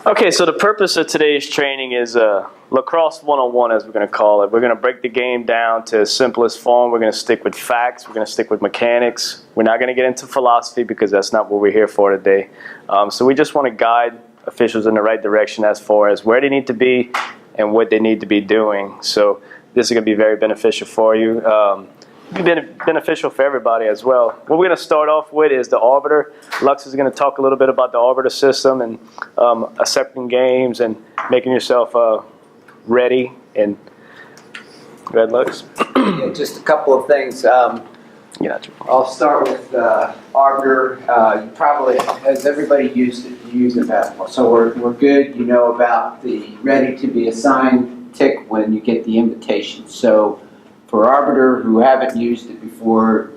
Okay, so the purpose of today's training is lacrosse 101, as we're going to call it. We're going to break the game down to its simplest form. We're going to stick with facts. We're going to stick with mechanics. We're not going to get into philosophy because that's not what we're here for today. So we just want to guide officials in the right direction as far as where they need to be and what they need to be doing. So this is going to be very beneficial for you. Be beneficial for everybody as well. What we're going to start off with is the arbiter. Lux is going to talk a little bit about the arbiter system and accepting games and making yourself ready. And go ahead, Lux. Yeah, just a couple of things. I'll start with arbiter. You probably, as everybody used it, you use in basketball. So we're good. You know about the ready to be assigned tick when you get the invitation. So for arbiter who haven't used it before,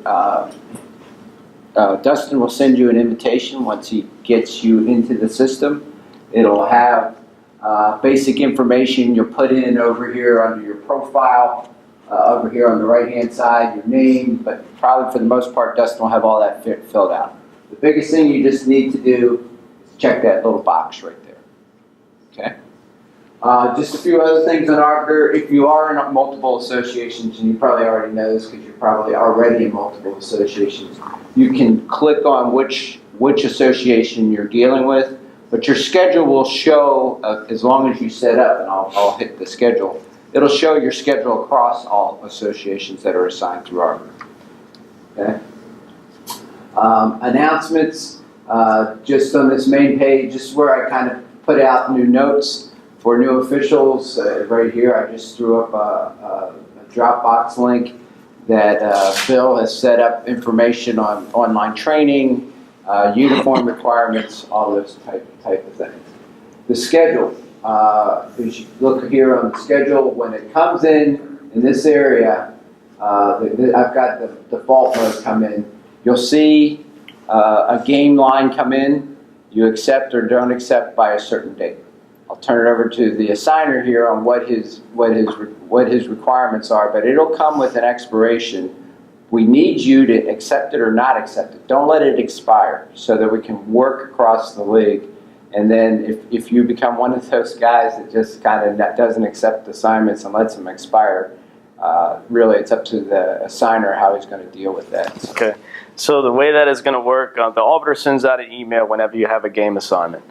Dustin will send you an invitation once he gets you into the system. It'll have basic information you'll put in over here under your profile, over here on the right-hand side, your name, but probably for the most part, Dustin will have all that filled out. The biggest thing you just need to do is check that little box right there. Okay? Just a few other things on arbiter. If you are in multiple associations, and you probably already know this because you're probably already in multiple associations, you can click on which association you're dealing with, but your schedule will show, as long as you set up, and I'll hit the schedule, it'll show your schedule across all associations that are assigned through arbiter. Okay? Announcements, just on this main page, this is where I kind of put out new notes. For new officials, right here, I just threw up a Dropbox link that Phil has set up information on online training, uniform requirements, all those type of things. The schedule, as you look here on the schedule, when it comes in this area, I've got the default mode come in. You'll see a game line come in. You accept or don't accept by a certain date. I'll turn it over to the assigner here on what his requirements are, but it'll come with an expiration. We need you to accept it or not accept it. Don't let it expire so that we can work across the league. And then if you become one of those guys that just kind of doesn't accept assignments and lets them expire, really it's up to the assigner how he's going to deal with that. Okay. So the way that is going to work, the arbiter sends out an email whenever you have a game assignment.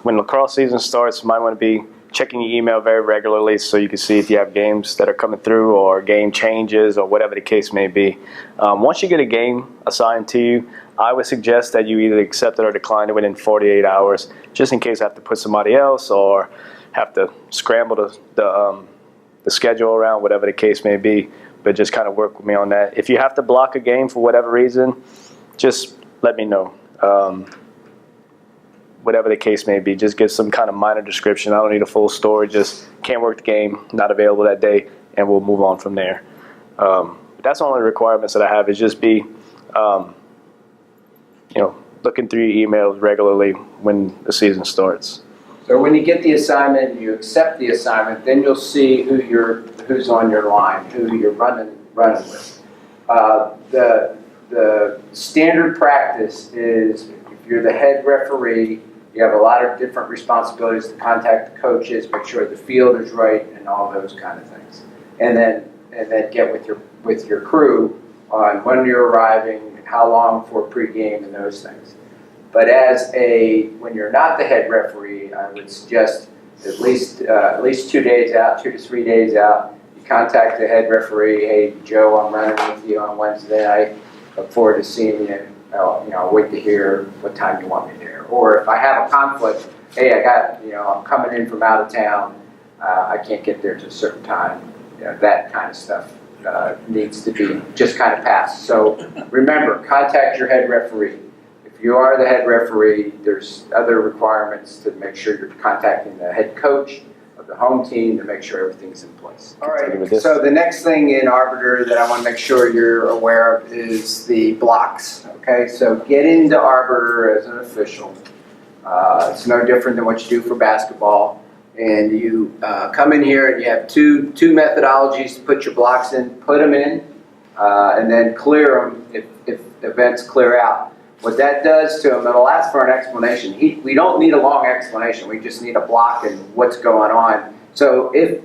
When lacrosse season starts, you might want to be checking your email very regularly so you can see if you have games that are coming through or game changes or whatever the case may be. Once you get a game assigned to you, I would suggest that you either accept it or decline it within 48 hours, just in case I have to put somebody else or have to scramble the schedule around, whatever the case may be. But just kind of work with me on that. If you have to block a game for whatever reason, just let me know. Whatever the case may be, just give some kind of minor description. I don't need a full story, just can't work the game, not available that day, and we'll move on from there. That's the only requirements that I have, is just be, looking through your emails regularly when the season starts. So when you get the assignment, you accept the assignment, then you'll see who's on your line, who you're running with. The standard practice is if you're the head referee, you have a lot of different responsibilities to contact the coaches, make sure the field is right, and all those kind of things. And then get with your crew on when you're arriving, how long for pregame, and those things. But when you're not the head referee, I would suggest at least 2 days out, 2 to 3 days out, you contact the head referee. Hey, Joe, I'm running with you on Wednesday night. Look forward to seeing you. I'll wait to hear what time you want me there. Or if I have a conflict, hey, I'm coming in from out of town. I can't get there to a certain time. That kind of stuff needs to be just kind of passed. So remember, contact your head referee. If you are the head referee, there's other requirements to make sure you're contacting the head coach of the home team to make sure everything's in place. All right, so the next thing in arbiter that I want to make sure you're aware of is the blocks. Okay, so get into arbiter as an official. It's no different than what you do for basketball. And you come in here and you have two methodologies to put your blocks in. Put them in and then clear them if events clear out. What that does to him, it'll ask for an explanation. We don't need a long explanation. We just need a block and what's going on. So if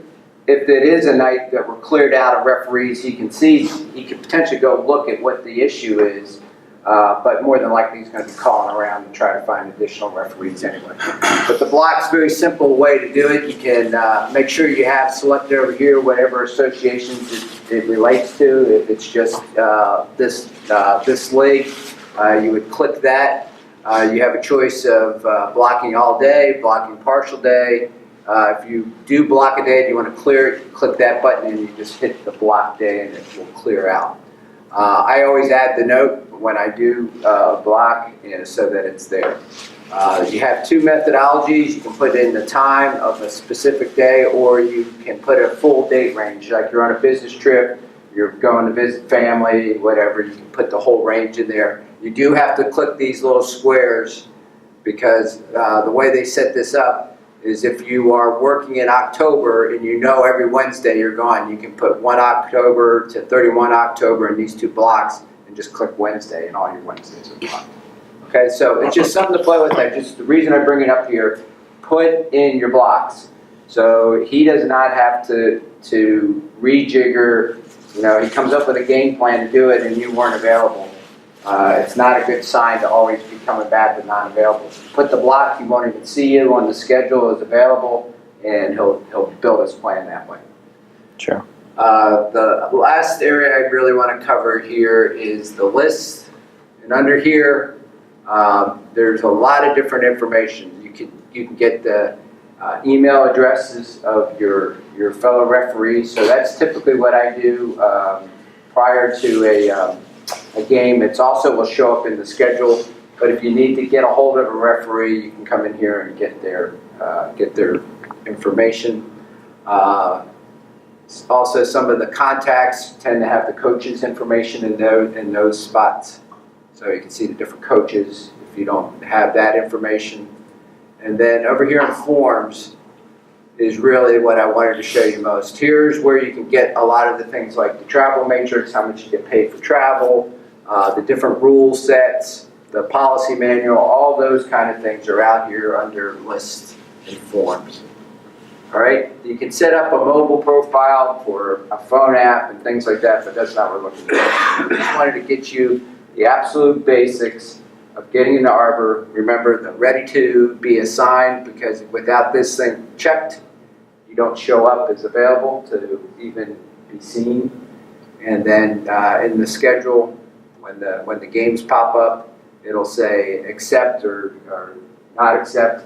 it is a night that we're cleared out of referees, he can potentially go look at what the issue is. But more than likely, he's going to be calling around and try to find additional referees anyway. But the block's a very simple way to do it. You can make sure you have selected over here whatever associations it relates to. If it's just this league, you would click that. You have a choice of blocking all day, blocking partial day. If you do block a day and you want to clear it, you click that button and you just hit the block day and it will clear out. I always add the note when I do block, so that it's there. You have two methodologies. You can put in the time of a specific day, or you can put a full date range. Like you're on a business trip, you're going to visit family, whatever, you can put the whole range in there. You do have to click these little squares because the way they set this up is if you are working in October and you know every Wednesday you're gone, you can put 1 October to 31 October in these two blocks and just click Wednesday and all your Wednesdays are blocked. Okay, so it's just something to play with. Just the reason I bring it up here, put in your blocks. So he does not have to rejigger. You know, he comes up with a game plan to do it and you weren't available. It's not a good sign to always be coming back with not available. Put the block, he won't even see you when the schedule is available, and he'll build his plan that way. Sure. The last area I really want to cover here is the list. And under here, there's a lot of different information. You can get the email addresses of your fellow referees. So that's typically what I do prior to a game. It's also will show up in the schedule. But if you need to get a hold of a referee, you can come in here and get their information. Also, some of the contacts tend to have the coaches' information in those spots. So you can see the different coaches if you don't have that information. And then over here in forms is really what I wanted to show you most. Here's where you can get a lot of the things like the travel matrix, how much you get paid for travel, the different rule sets, the policy manual, all those kind of things are out here under lists and forms. All right, you can set up a mobile profile for a phone app and things like that, but that's not what we're looking for. I just wanted to get you the absolute basics of getting into Arbor. Remember the ready to be assigned, because without this thing checked, you don't show up as available to even be seen. And then in the schedule, when the games pop up, it'll say accept or not accept,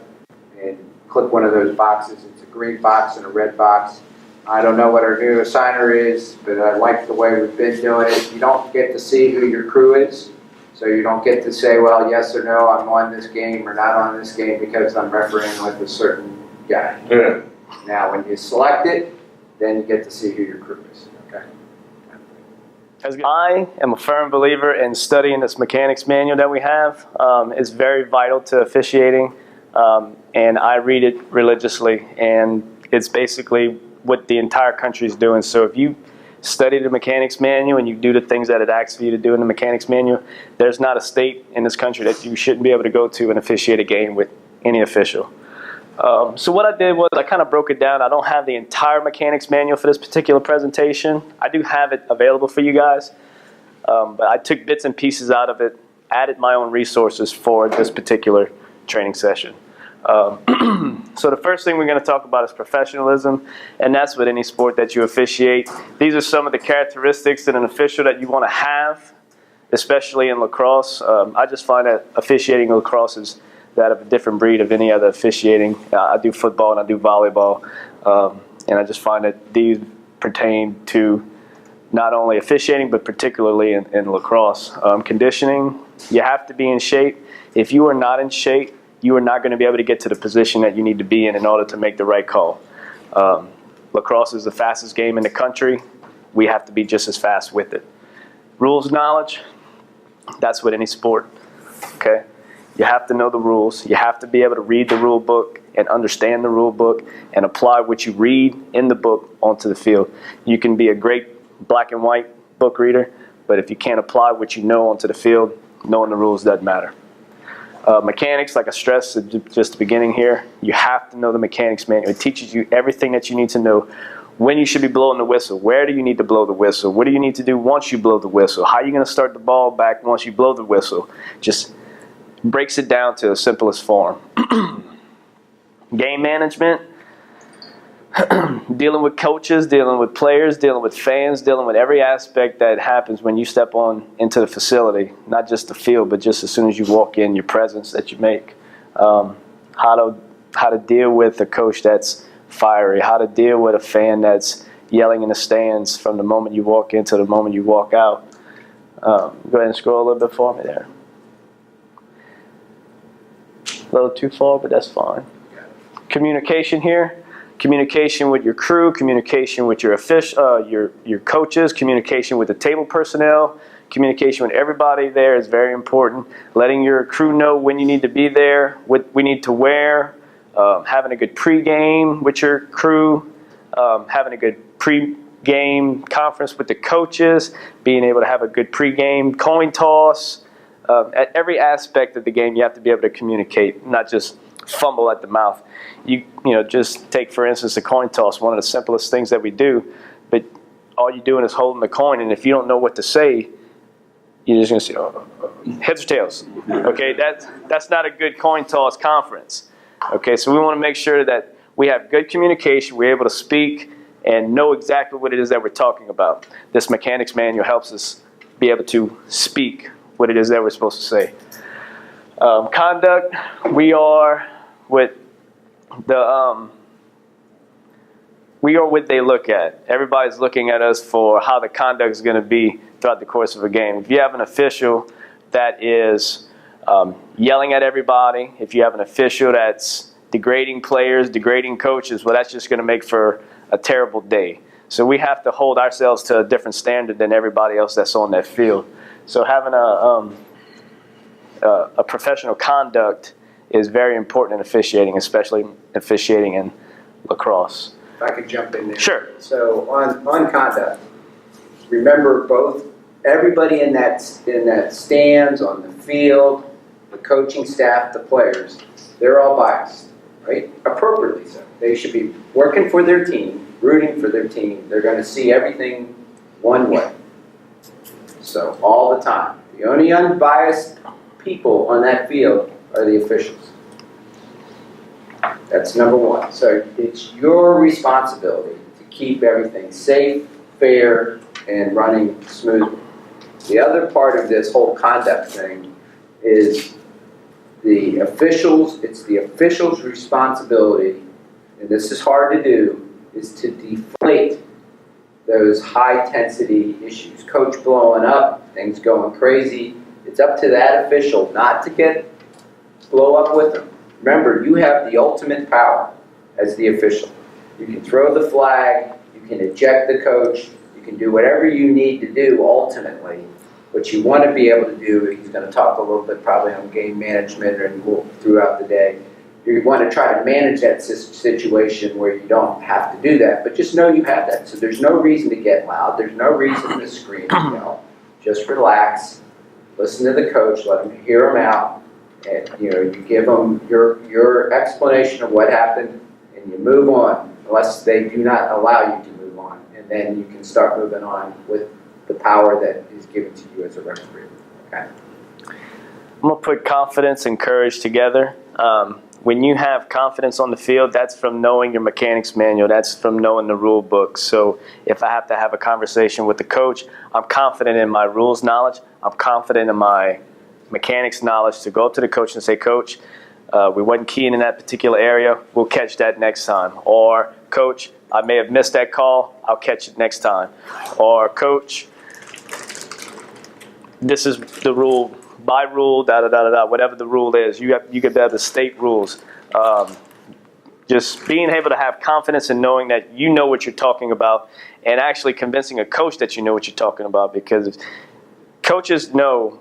and click one of those boxes. It's a green box and a red box. I don't know what our new assigner is, but I like the way we've been doing it. You don't get to see who your crew is, so you don't get to say, well, yes or no, I'm on this game or not on this game because I'm refereeing with a certain guy. Yeah. Now, when you select it, then you get to see who your crew is. Okay. I am a firm believer in studying this mechanics manual that we have. It's very vital to officiating, and I read it religiously, and it's basically what the entire country is doing. So if you study the mechanics manual and you do the things that it asks for you to do in the mechanics manual, there's not a state in this country that you shouldn't be able to go to and officiate a game with any official. So what I did was I kind of broke it down. I don't have the entire mechanics manual for this particular presentation. I do have it available for you guys, but I took bits and pieces out of it, added my own resources for this particular training session. So the first thing we're going to talk about is professionalism, and that's with any sport that you officiate. These are some of the characteristics in an official that you want to have, especially in lacrosse. I just find that officiating lacrosse is that of a different breed of any other officiating. I do football and I do volleyball, and I just find that these pertain to not only officiating but particularly in lacrosse. Conditioning, you have to be in shape. If you are not in shape, you are not going to be able to get to the position that you need to be in order to make the right call. Lacrosse is the fastest game in the country. We have to be just as fast with it. Rules knowledge, that's with any sport, okay? You have to know the rules. You have to be able to read the rule book and understand the rule book and apply what you read in the book onto the field. You can be a great black and white book reader, but if you can't apply what you know onto the field, knowing the rules doesn't matter. Mechanics, like I stressed at just the beginning here, you have to know the mechanics manual. It teaches you everything that you need to know. When you should be blowing the whistle, where do you need to blow the whistle, what do you need to do once you blow the whistle, how are you going to start the ball back once you blow the whistle. Just breaks it down to the simplest form. Game management, dealing with coaches, dealing with players, dealing with fans, dealing with every aspect that happens when you step on into the facility, not just the field, but just as soon as you walk in, your presence that you make. How to deal with a coach that's fiery, how to deal with a fan that's yelling in the stands from the moment you walk in to the moment you walk out. Go ahead and scroll a little bit for me there. A little too far, but that's fine. Communication here. Communication with your crew, communication with your coaches, communication with the table personnel, communication with everybody there is very important. Letting your crew know when you need to be there, what we need to wear, having a good pregame with your crew, having a good pre-game conference with the coaches, being able to have a good pregame coin toss. At every aspect of the game, you have to be able to communicate, not just fumble at the mouth. You know, just take, for instance, the coin toss, one of the simplest things that we do, but all you're doing is holding the coin, and if you don't know what to say, you're just going to say, oh, heads or tails. Okay, that's not a good coin toss conference. Okay, so we want to make sure that we have good communication, we're able to speak and know exactly what it is that we're talking about. This mechanics manual helps us be able to speak what it is that we're supposed to say. Conduct, we are what they look at. Everybody's looking at us for how the conduct is going to be throughout the course of a game. If you have an official that is yelling at everybody, if you have an official that's degrading players, degrading coaches, well, that's just going to make for a terrible day. So we have to hold ourselves to a different standard than everybody else that's on that field. So having a professional conduct is very important in officiating, especially officiating in lacrosse. If I could jump in there. Sure. So on conduct, remember everybody in that stands, on the field, the coaching staff, the players, they're all biased, right? Appropriately so. They should be working for their team, rooting for their team. They're going to see everything one way. So all the time. The only unbiased people on that field are the officials. That's number one. So it's your responsibility to keep everything safe, fair, and running smoothly. The other part of this whole conduct thing is the officials, it's the officials' responsibility, and this is hard to do, is to deflate those high-intensity issues. Coach blowing up, things going crazy. It's up to that official not to blow up with them. Remember, you have the ultimate power as the official. You can throw the flag, you can eject the coach, you can do whatever you need to do ultimately. What you want to be able to do, he's going to talk a little bit probably on game management and throughout the day. You want to try to manage that situation where you don't have to do that, but just know you have that. So there's no reason to get loud. There's no reason to scream. Just relax, listen to the coach, let him hear him out, and you give them your explanation of what happened, and you move on, unless they do not allow you to move on, and then you can start moving on with the power that is given to you as a referee. Okay. I'm going to put confidence and courage together. When you have confidence on the field, that's from knowing your mechanics manual. That's from knowing the rule book. So if I have to have a conversation with the coach, I'm confident in my rules knowledge. I'm confident in my mechanics knowledge to go up to the coach and say, Coach, we wasn't keying in that particular area. We'll catch that next time. Or, Coach, I may have missed that call. I'll catch it next time. Or, Coach, this is the rule. By rule, whatever the rule is, you get the state rules. Just being able to have confidence in knowing that you know what you're talking about, and actually convincing a coach that you know what you're talking about, because coaches know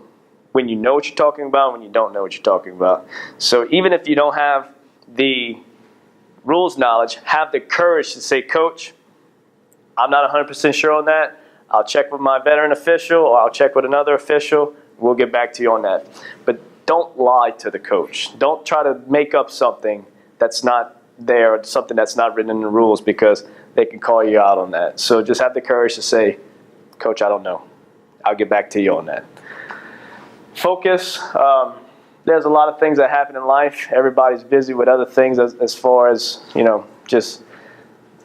when you know what you're talking about, when you don't know what you're talking about. So even if you don't have the rules knowledge, have the courage to say, Coach, I'm not 100% sure on that. I'll check with my veteran official, or I'll check with another official. we'll get back to you on that. But don't lie to the coach. Don't try to make up something that's not there or something that's not written in the rules, because they can call you out on that. So just have the courage to say, Coach, I don't know. I'll get back to you on that. Focus. There's a lot of things that happen in life. Everybody's busy with other things as far as,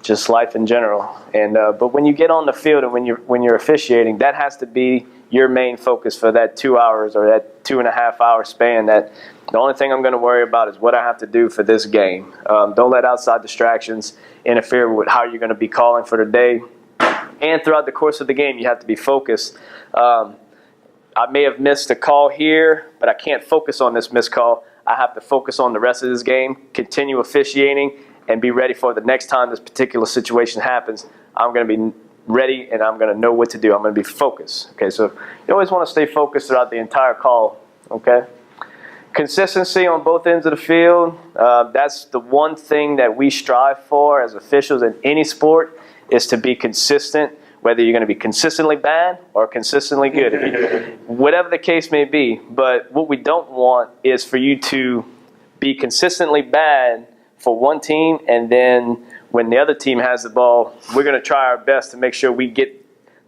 just life in general. And but when you get on the field and when you're officiating, that has to be your main focus for that 2 hours or that 2.5 hour span. That the only thing I'm going to worry about is what I have to do for this game. Don't let outside distractions interfere with how you're going to be calling for the day. And throughout the course of the game, you have to be focused. I may have missed a call here, but I can't focus on this missed call. I have to focus on the rest of this game, continue officiating, and be ready for the next time this particular situation happens. I'm going to be ready, and I'm going to know what to do. I'm going to be focused. Okay, so you always want to stay focused throughout the entire call. Okay, consistency on both ends of the field. That's the one thing that we strive for as officials in any sport, is to be consistent. Whether you're going to be consistently bad or consistently good, whatever the case may be. But what we don't want is for you to be consistently bad for one team, and then when the other team has the ball, we're going to try our best to make sure we get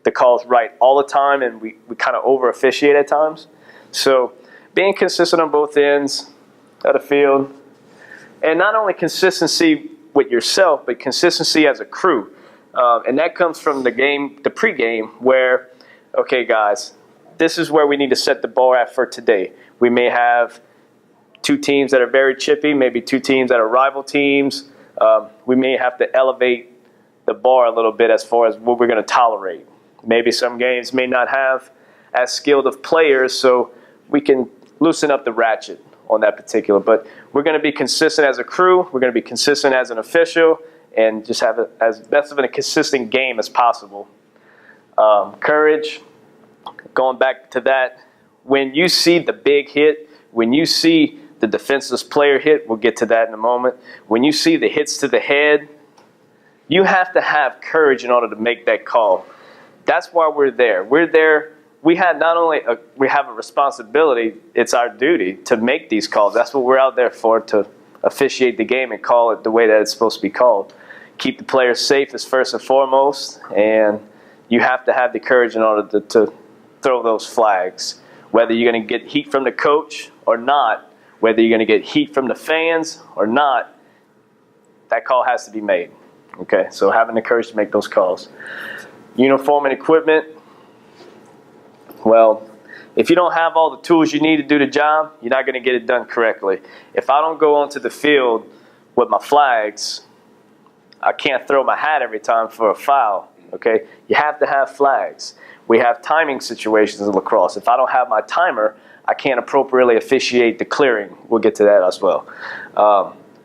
the calls right all the time, and we kind of over-officiate at times. So being consistent on both ends of the field, and not only consistency with yourself, but consistency as a crew. And that comes from the pregame, where, okay, guys, this is where we need to set the bar at for today. We may have two teams that are very chippy, maybe two teams that are rival teams. We may have to elevate the bar a little bit as far as what we're going to tolerate. Maybe some games may not have as skilled of players, so we can loosen up the ratchet on that particular. But we're going to be consistent as a crew. We're going to be consistent as an official, and just have as best of a consistent game as possible. Courage, going back to that, when you see the big hit, when you see the defenseless player hit, we'll get to that in a moment, when you see the hits to the head, you have to have courage in order to make that call. That's why we're there. We're there. We have not only we have a responsibility, it's our duty to make these calls. That's what we're out there for, to officiate the game and call it the way that it's supposed to be called. Keep the players safe is first and foremost, and you have to have the courage in order to throw those flags. Whether you're going to get heat from the coach or not, whether you're going to get heat from the fans or not, that call has to be made. Okay, so having the courage to make those calls. Uniform and equipment. Well, if you don't have all the tools you need to do the job, you're not going to get it done correctly. If I don't go onto the field with my flags, I can't throw my hat every time for a foul. Okay, you have to have flags. We have timing situations in lacrosse. If I don't have my timer, I can't appropriately officiate the clearing. We'll get to that as well.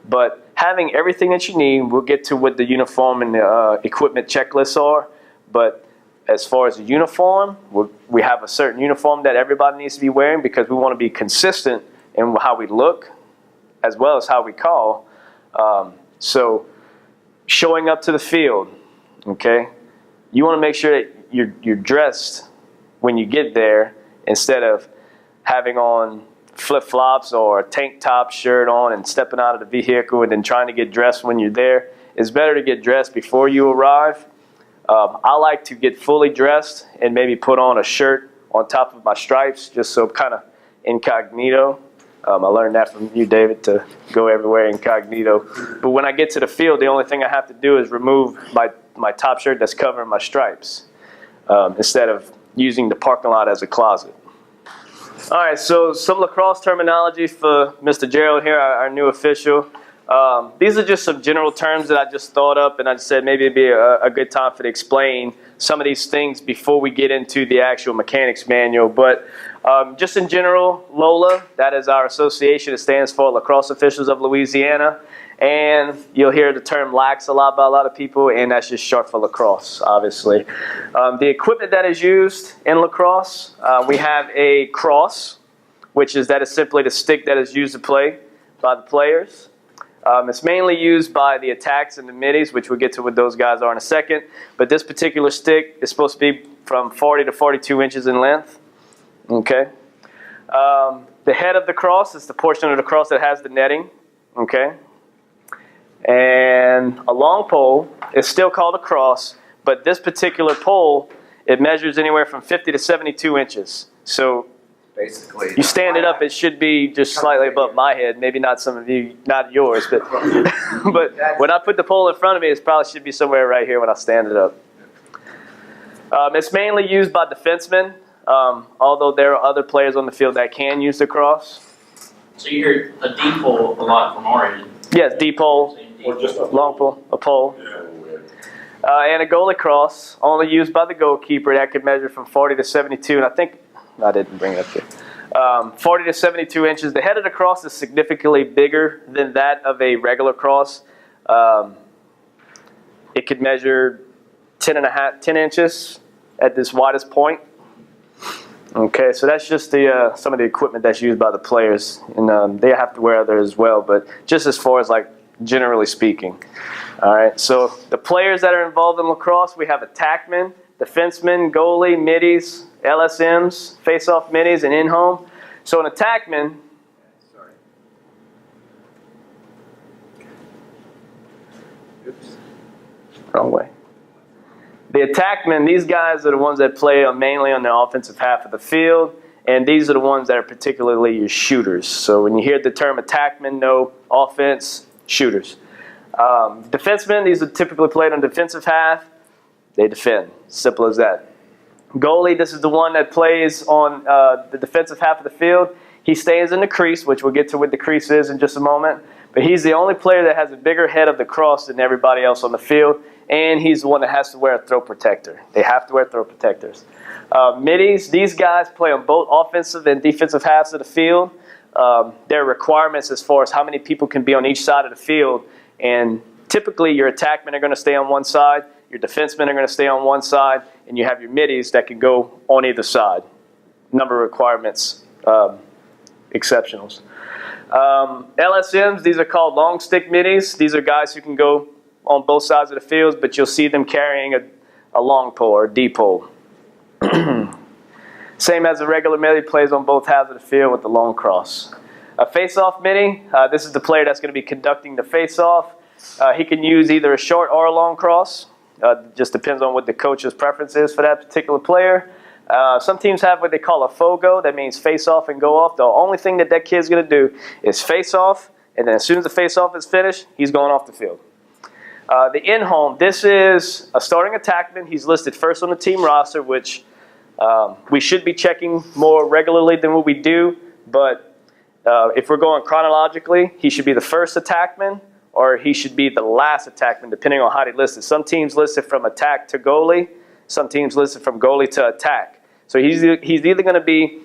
But having everything that you need, we'll get to what the uniform and the equipment checklists are. But as far as the uniform, we have a certain uniform that everybody needs to be wearing, because we want to be consistent in how we look as well as how we call. So showing up to the field, okay? You want to make sure that you're dressed when you get there, instead of having on flip-flops or a tank top shirt on and stepping out of the vehicle and then trying to get dressed when you're there. It's better to get dressed before you arrive. I like to get fully dressed and maybe put on a shirt on top of my stripes, just so kind of incognito. I learned that from you, David, to go everywhere incognito. But when I get to the field, the only thing I have to do is remove my top shirt that's covering my stripes, instead of using the parking lot as a closet. All right, so some lacrosse terminology for Mr. Gerald here, our new official. These are just some general terms that I just thought up, and I said maybe it'd be a good time to explain some of these things before we get into the actual mechanics manual. But just in general, LOLA, that is our association. It stands for Lacrosse Officials of Louisiana. And you'll hear the term lax a lot by a lot of people, and that's just short for lacrosse, obviously. The equipment that is used in lacrosse, we have a cross, which is simply the stick that is used to play by the players. It's mainly used by the attacks and the middies, which we'll get to what those guys are in a second. But this particular stick is supposed to be from 40 to 42 inches in length. Okay. The head of the cross is the portion of the cross that has the netting, okay? And a long pole is still called a cross, but this particular pole, it measures anywhere from 50 to 72 inches. So basically, you stand it up, it should be just slightly above my head. Maybe not some of you, not yours, but but when I put the pole in front of me, it probably should be somewhere right here when I stand it up. It's mainly used by defensemen, although there are other players on the field that can use the cross. So you hear a deep pole a lot from our end. Yes, deep pole, Or just a long pole, a pole. Yeah. And a goalie cross, only used by the goalkeeper. That could measure from 40 to 72, and I think, I didn't bring it up here. 40 to 72 inches. The head of the cross is significantly bigger than that of a regular cross. It could measure 10 inches at this widest point. Okay, so that's just the some of the equipment that's used by the players, and they have to wear other as well, but just as far as like generally speaking. All right, so the players that are involved in lacrosse, we have attackmen, defensemen, goalie, middies, LSMs, face-off middies, and in-home. So an attackman, wrong way. The attackmen, these guys are the ones that play mainly on the offensive half of the field, and these are the ones that are particularly your shooters. So when you hear the term attackman, know offense, shooters. Defensemen, these are typically played on defensive half. They defend. Simple as that. Goalie, this is the one that plays on the defensive half of the field. He stays in the crease, which we'll get to what the crease is in just a moment. But he's the only player that has a bigger head of the cross than everybody else on the field. And he's the one that has to wear a throw protector. They have to wear throw protectors. Middies, these guys play on both offensive and defensive halves of the field. There are requirements as far as how many people can be on each side of the field. And typically your attackmen are going to stay on one side, your defensemen are going to stay on one side, and you have your middies that can go on either side. Number of requirements, exceptionals. LSMs, these are called long stick middies. These are guys who can go on both sides of the field, but you'll see them carrying a long pole or a deep pole. Same as a regular middie, plays on both halves of the field with the long cross. A face-off middie, this is the player that's going to be conducting the face-off. He can use either a short or a long cross. Just depends on what the coach's preference is for that particular player. Some teams have what they call a FOGO. That means face-off and go off. The only thing that kid's going to do is face-off, and then as soon as the face-off is finished, he's going off the field. The in-home, this is a starting attackman. He's listed first on the team roster, which we should be checking more regularly than what we do, but if we're going chronologically, he should be the first attackman or he should be the last attackman, depending on how they list it. Some teams list it from attack to goalie. Some teams list it from goalie to attack. So he's either going to be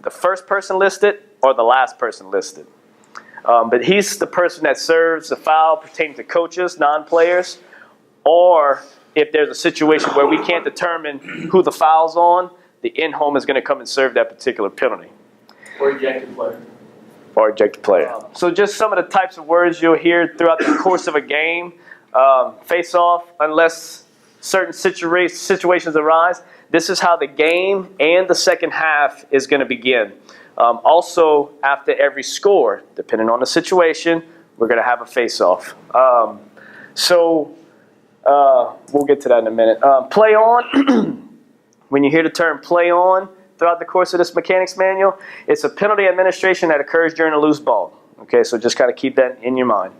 the first person listed or the last person listed. But he's the person that serves the foul pertaining to coaches, non-players, or if there's a situation where we can't determine who the foul's on, the in-home is going to come and serve that particular penalty. Or ejected player. Or ejected player. So just some of the types of words you'll hear throughout the course of a game. Face-off, unless certain situations arise, this is how the game and the second half is going to begin. Also, after every score, depending on the situation, we're going to have a face-off. We'll get to that in a minute. Play on, when you hear the term play on throughout the course of this mechanics manual, it's a penalty administration that occurs during a loose ball. Okay, so just kind of keep that in your mind.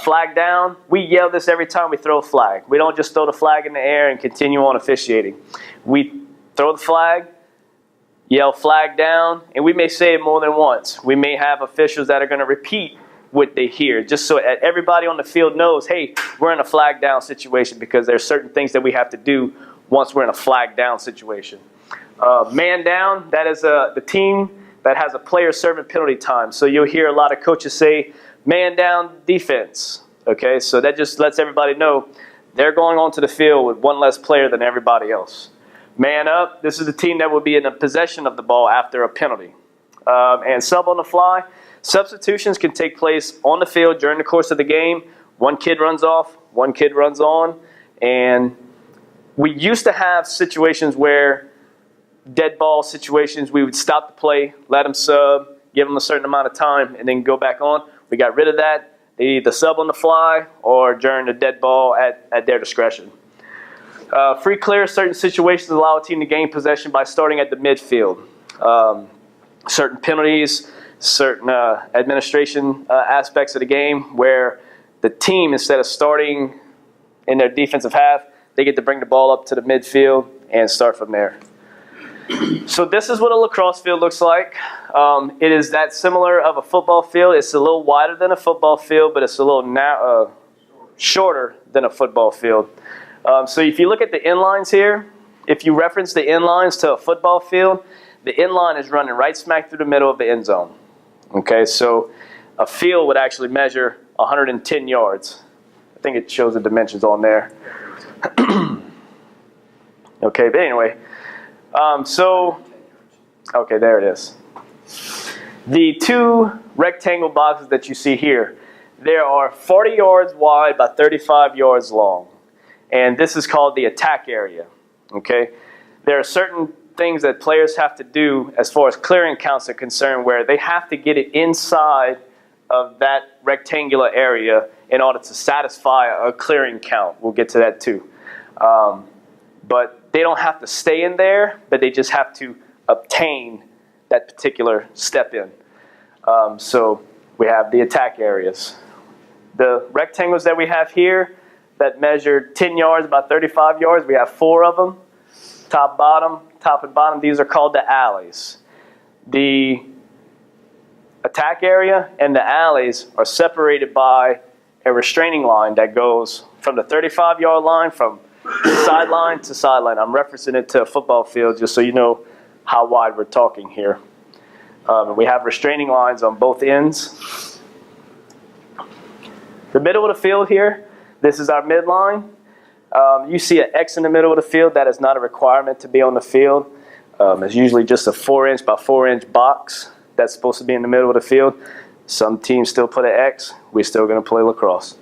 Flag down, we yell this every time we throw a flag. We don't just throw the flag in the air and continue on officiating. We throw the flag, yell flag down, and we may say it more than once. We may have officials that are going to repeat what they hear, just so everybody on the field knows, hey, we're in a flag down situation, because there's certain things that we have to do once we're in a flag down situation. Man down, that is the team that has a player serving penalty time. So you'll hear a lot of coaches say, man down defense. Okay, so that just lets everybody know they're going onto the field with one less player than everybody else. Man up, this is the team that will be in the possession of the ball after a penalty. And sub on the fly, substitutions can take place on the field during the course of the game. One kid runs off, one kid runs on. And we used to have situations where dead ball situations, we would stop the play, let them sub, give them a certain amount of time, and then go back on. We got rid of that. They either sub on the fly or during the dead ball at their discretion. Free clear, certain situations allow a team to gain possession by starting at the midfield. Certain penalties, certain administration aspects of the game where the team, instead of starting in their defensive half, they get to bring the ball up to the midfield and start from there. So this is what a lacrosse field looks like. It is that similar of a football field. It's a little wider than a football field, but it's a little shorter than a football field. So if you look at the inlines here, if you reference the inlines to a football field, the inline is running right smack through the middle of the end zone. Okay, so a field would actually measure 110 yards. I think it shows the dimensions on there. Okay, but anyway, okay, there it is. The two rectangle boxes that you see here, there are 40 yards wide by 35 yards long. And this is called the attack area. Okay, there are certain things that players have to do as far as clearing counts are concerned where they have to get it inside of that rectangular area in order to satisfy a clearing count. We'll get to that too. But they don't have to stay in there, but they just have to obtain that particular step in. So we have the attack areas. The rectangles that we have here that measure 10 yards, about 35 yards, we have 4 of them. Top and bottom, these are called the alleys. The attack area and the alleys are separated by a restraining line that goes from the 35-yard line from sideline to sideline. I'm referencing it to a football field just so you know how wide we're talking here. We have restraining lines on both ends. The middle of the field here, this is our midline. You see an X in the middle of the field. That is not a requirement to be on the field. It's usually just a 4-inch by 4-inch box that's supposed to be in the middle of the field. Some teams still put an X. We're still going to play lacrosse.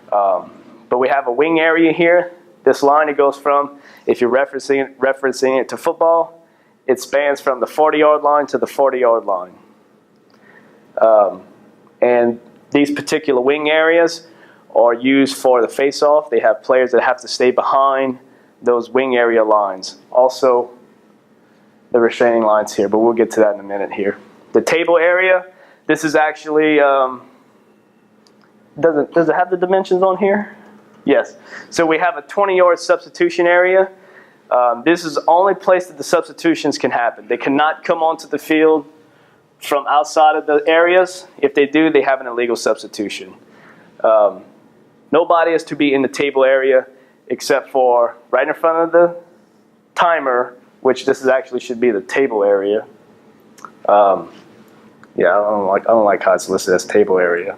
But we have a wing area here. This line, it goes from, if you're referencing it to football, it spans from the 40-yard line to the 40-yard line. And these particular wing areas are used for the face-off. They have players that have to stay behind those wing area lines. Also, the restraining lines here, but we'll get to that in a minute here. The table area, this is actually, does it have the dimensions on here? Yes. So we have a 20-yard substitution area. This is the only place that the substitutions can happen. They cannot come onto the field from outside of the areas. If they do, they have an illegal substitution. Nobody is to be in the table area except for right in front of the timer, which this is actually should be the table area. Yeah, I don't like how it's listed as table area.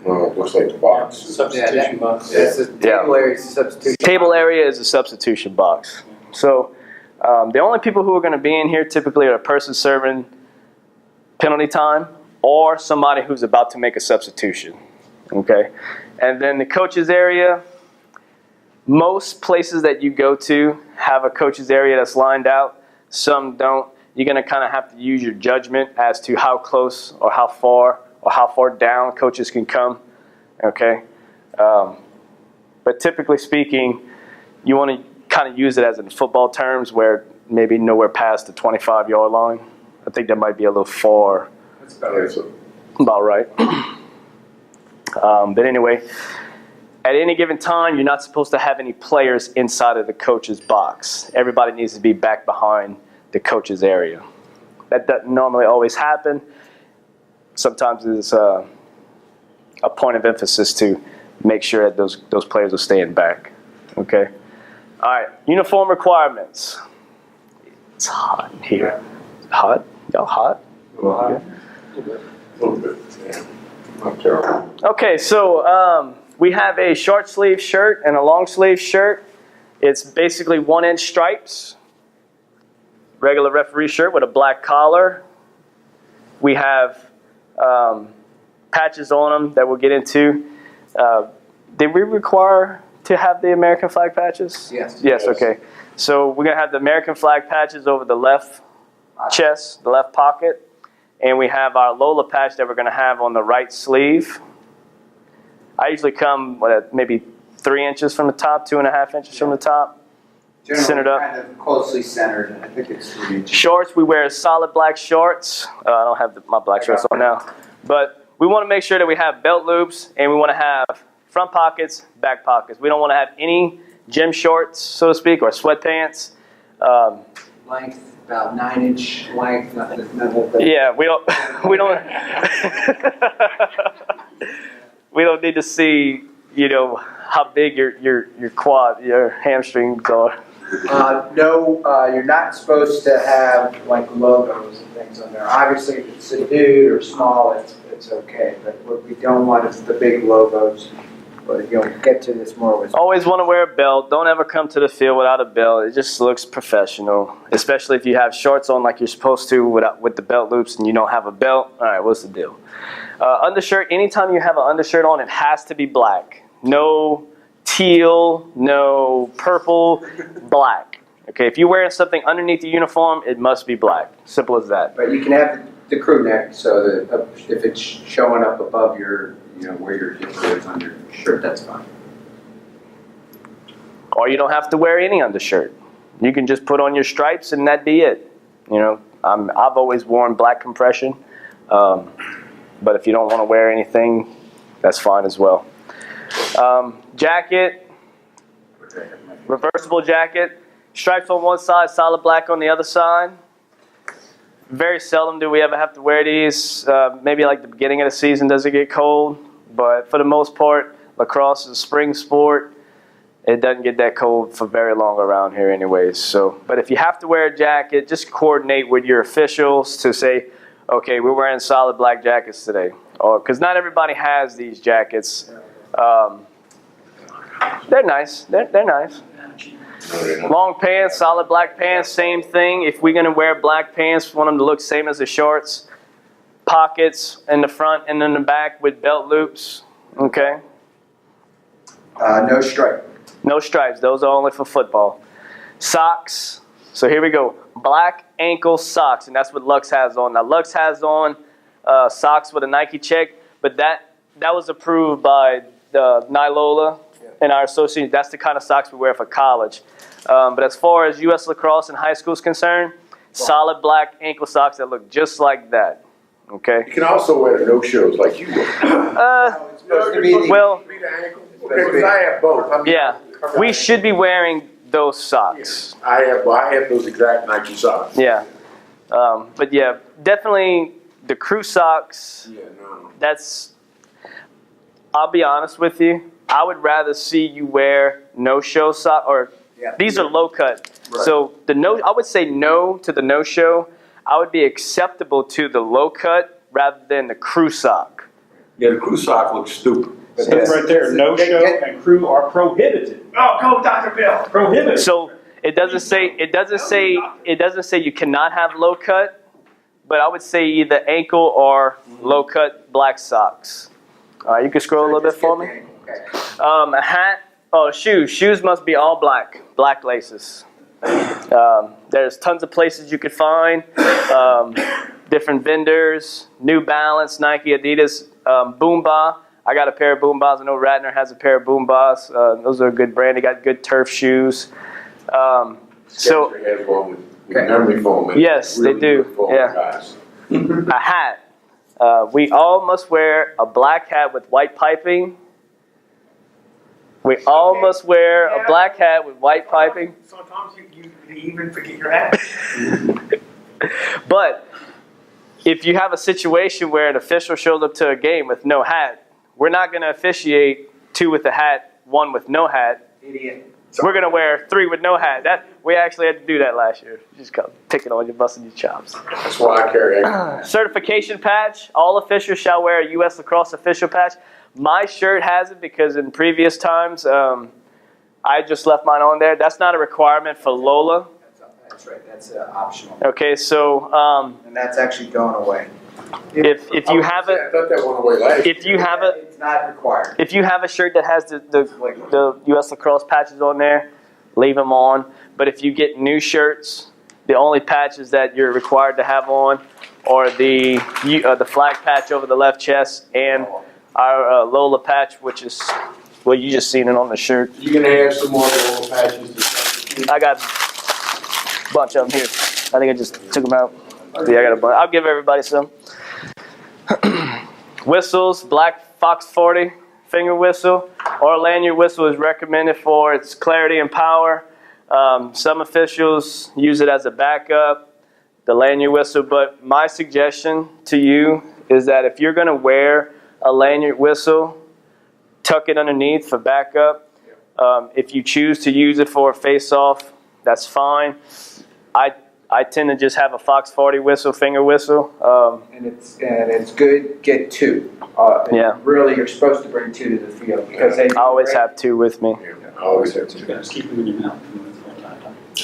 Well, it looks like the box. Substitution box. It's a table area, it's a substitution. Table area is a substitution box. So the only people who are going to be in here typically are a person serving penalty time or somebody who's about to make a substitution. Okay, and then the coaches area. Most places that you go to have a coaches area that's lined out. Some don't. You're going to kind of have to use your judgment as to how close or how far down coaches can come. Okay, but typically speaking, you want to kind of use it as in football terms, where maybe nowhere past the 25-yard line. I think that might be a little far. That's about right. But anyway, at any given time, you're not supposed to have any players inside of the coach's box. Everybody needs to be back behind the coach's area. That doesn't normally always happen. Sometimes it's a point of emphasis to make sure that those players are staying back. Okay. All right. Uniform requirements. It's hot in here. Hot? Y'all hot? A little bit, yeah. Not terrible. Okay, so we have a short sleeve shirt and a long sleeve shirt. It's basically 1-inch stripes. Regular referee shirt with a black collar. We have patches on them that we'll get into. Did we require to have the American flag patches? Yes. Yes, okay. So we're going to have the American flag patches over the left chest, the left pocket. And we have our LOLA patch that we're going to have on the right sleeve. I usually come at maybe 3 inches from the top, 2.5 inches from the top. Generally Centered up. kind of closely centered, and I think it's 3 inches. Shorts, we wear solid black shorts. I don't have my black shorts on now. But we want to make sure that we have belt loops, and we want to have front pockets, back pockets. We don't want to have any gym shorts, so to speak, or sweatpants. Length, about 9-inch length. Nothing. Yeah, we don't we don't need to see, you know, how big your quad, your hamstrings are. No, you're not supposed to have like logos and things on there. Obviously, if it's a dude or small, it's okay. But what we don't want is the big logos. But you'll get to this more with. Always want to wear a belt. Don't ever come to the field without a belt. It just looks professional, especially if you have shorts on like you're supposed to with the belt loops and you don't have a belt. All right, what's the deal? Undershirt, anytime you have an undershirt on, it has to be black. No teal, no purple, black. Okay, if you're wearing something underneath the uniform, it must be black. Simple as that. But you can have the crew neck, so that if it's showing up above your, you know, where your hip is on your shirt, that's fine. Or you don't have to wear any undershirt. You can just put on your stripes and that'd be it. You know, I've always worn black compression, but if you don't want to wear anything, that's fine as well. Jacket, reversible jacket, stripes on one side, solid black on the other side. Very seldom do we ever have to wear these. Maybe like the beginning of the season does it get cold, but for the most part, lacrosse is a spring sport. It doesn't get that cold for very long around here anyways. So, but if you have to wear a jacket, just coordinate with your officials to say, okay, we're wearing solid black jackets today. Or, because not everybody has these jackets. They're nice. They're nice. Long pants, solid black pants, same thing. If we're going to wear black pants, we want them to look same as the shorts. Pockets in the front and in the back with belt loops. Okay? No stripe. No stripes. Those are only for football. Socks. So here we go. Black ankle socks, and that's what Lux has on. Now, Lux has on socks with a Nike check, but that was approved by the LOLA and our association. That's the kind of socks we wear for college. But as far as U.S. lacrosse and high school is concerned, solid black ankle socks that look just like that. Okay. You can also wear the no-shows like you do. It's supposed to be the, Well, Okay, because I have both. yeah, we should be wearing those socks. I have those exact Nike socks. Yeah. But yeah, definitely the crew socks. Yeah, no. That's, I'll be honest with you, I would rather see you wear no-show socks, or these are low cut. Right. So I would say no to the no-show. I would be acceptable to the low cut rather than the crew sock. Yeah, the crew sock looks stupid. But that's right there, no show and crew are prohibited. Oh, go Dr. Bill. Prohibited. So it doesn't say you cannot have low cut, but I would say either ankle or low cut black socks. All right, you can scroll a little bit for me. Okay. A hat. Oh, shoes. Shoes must be all black laces. There's tons of places you could find. Different vendors, New Balance, Nike, Adidas, Boomba. I got a pair of Boombas. I know Ratner has a pair of Boombas. Those are a good brand. They got good turf shoes. So Skechers has one with memory foam in it. Yes, they do. Good foam, Yeah. guys. a hat. We all must wear a black hat with white piping. We all must wear a black hat with white piping. Sometimes you even forget your hat. But if you have a situation where an official shows up to a game with no hat, we're not going to officiate 2 with a hat, 1 with no hat. Idiot. We're going to wear 3 with no hat. We actually had to do that last year. You just got picking on you, busting your chops. That's why I carry it. Certification patch. All officials shall wear a U.S. Lacrosse official patch. My shirt has it because in previous times I just left mine on there. That's not a requirement for LOLA. That's right, that's optional. Okay, so And that's actually going away. if you have I it, thought that went away last year. if you have it, It's not required. if you have a shirt that has the U.S. lacrosse patches on there, leave them on. But if you get new shirts, the only patches that you're required to have on are the flag patch over the left chest and our LOLA patch, which is, well, you just seen it on the shirt. You're gonna have some more little patches to substitute? I got a bunch of them here. I think I just took them out. Yeah, I got a bunch. I'll give everybody some. Whistles, black Fox 40 finger whistle or lanyard whistle is recommended for its clarity and power. Some officials use it as a backup, the lanyard whistle, but my suggestion to you is that if you're going to wear a lanyard whistle, tuck it underneath for backup. If you choose to use it for a face-off, that's fine. I tend to just have a Fox 40 whistle, finger whistle. And it's good, get two. Yeah. Really, you're supposed to bring two to the field because they I always have two with me. Yeah, I always have to. Just keep them in your mouth.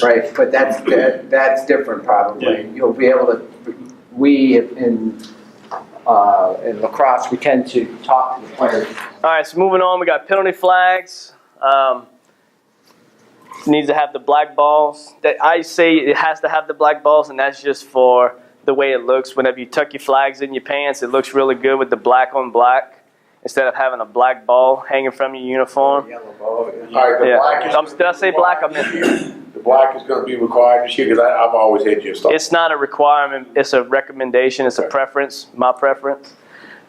Right, but that's different probably. Yeah. You'll be able to, we in lacrosse, we tend to talk to the players. All right, so moving on, we got penalty flags. Needs to have the black balls. I say it has to have the black balls, and that's just for the way it looks. Whenever you tuck your flags in your pants, it looks really good with the black on black instead of having a black ball hanging from your uniform. Yellow ball. All right, the Yeah. black is. Did I say black? I meant The black is gonna be required this year, because I've always had your stuff. it's not a requirement. It's a recommendation. It's a preference, my preference.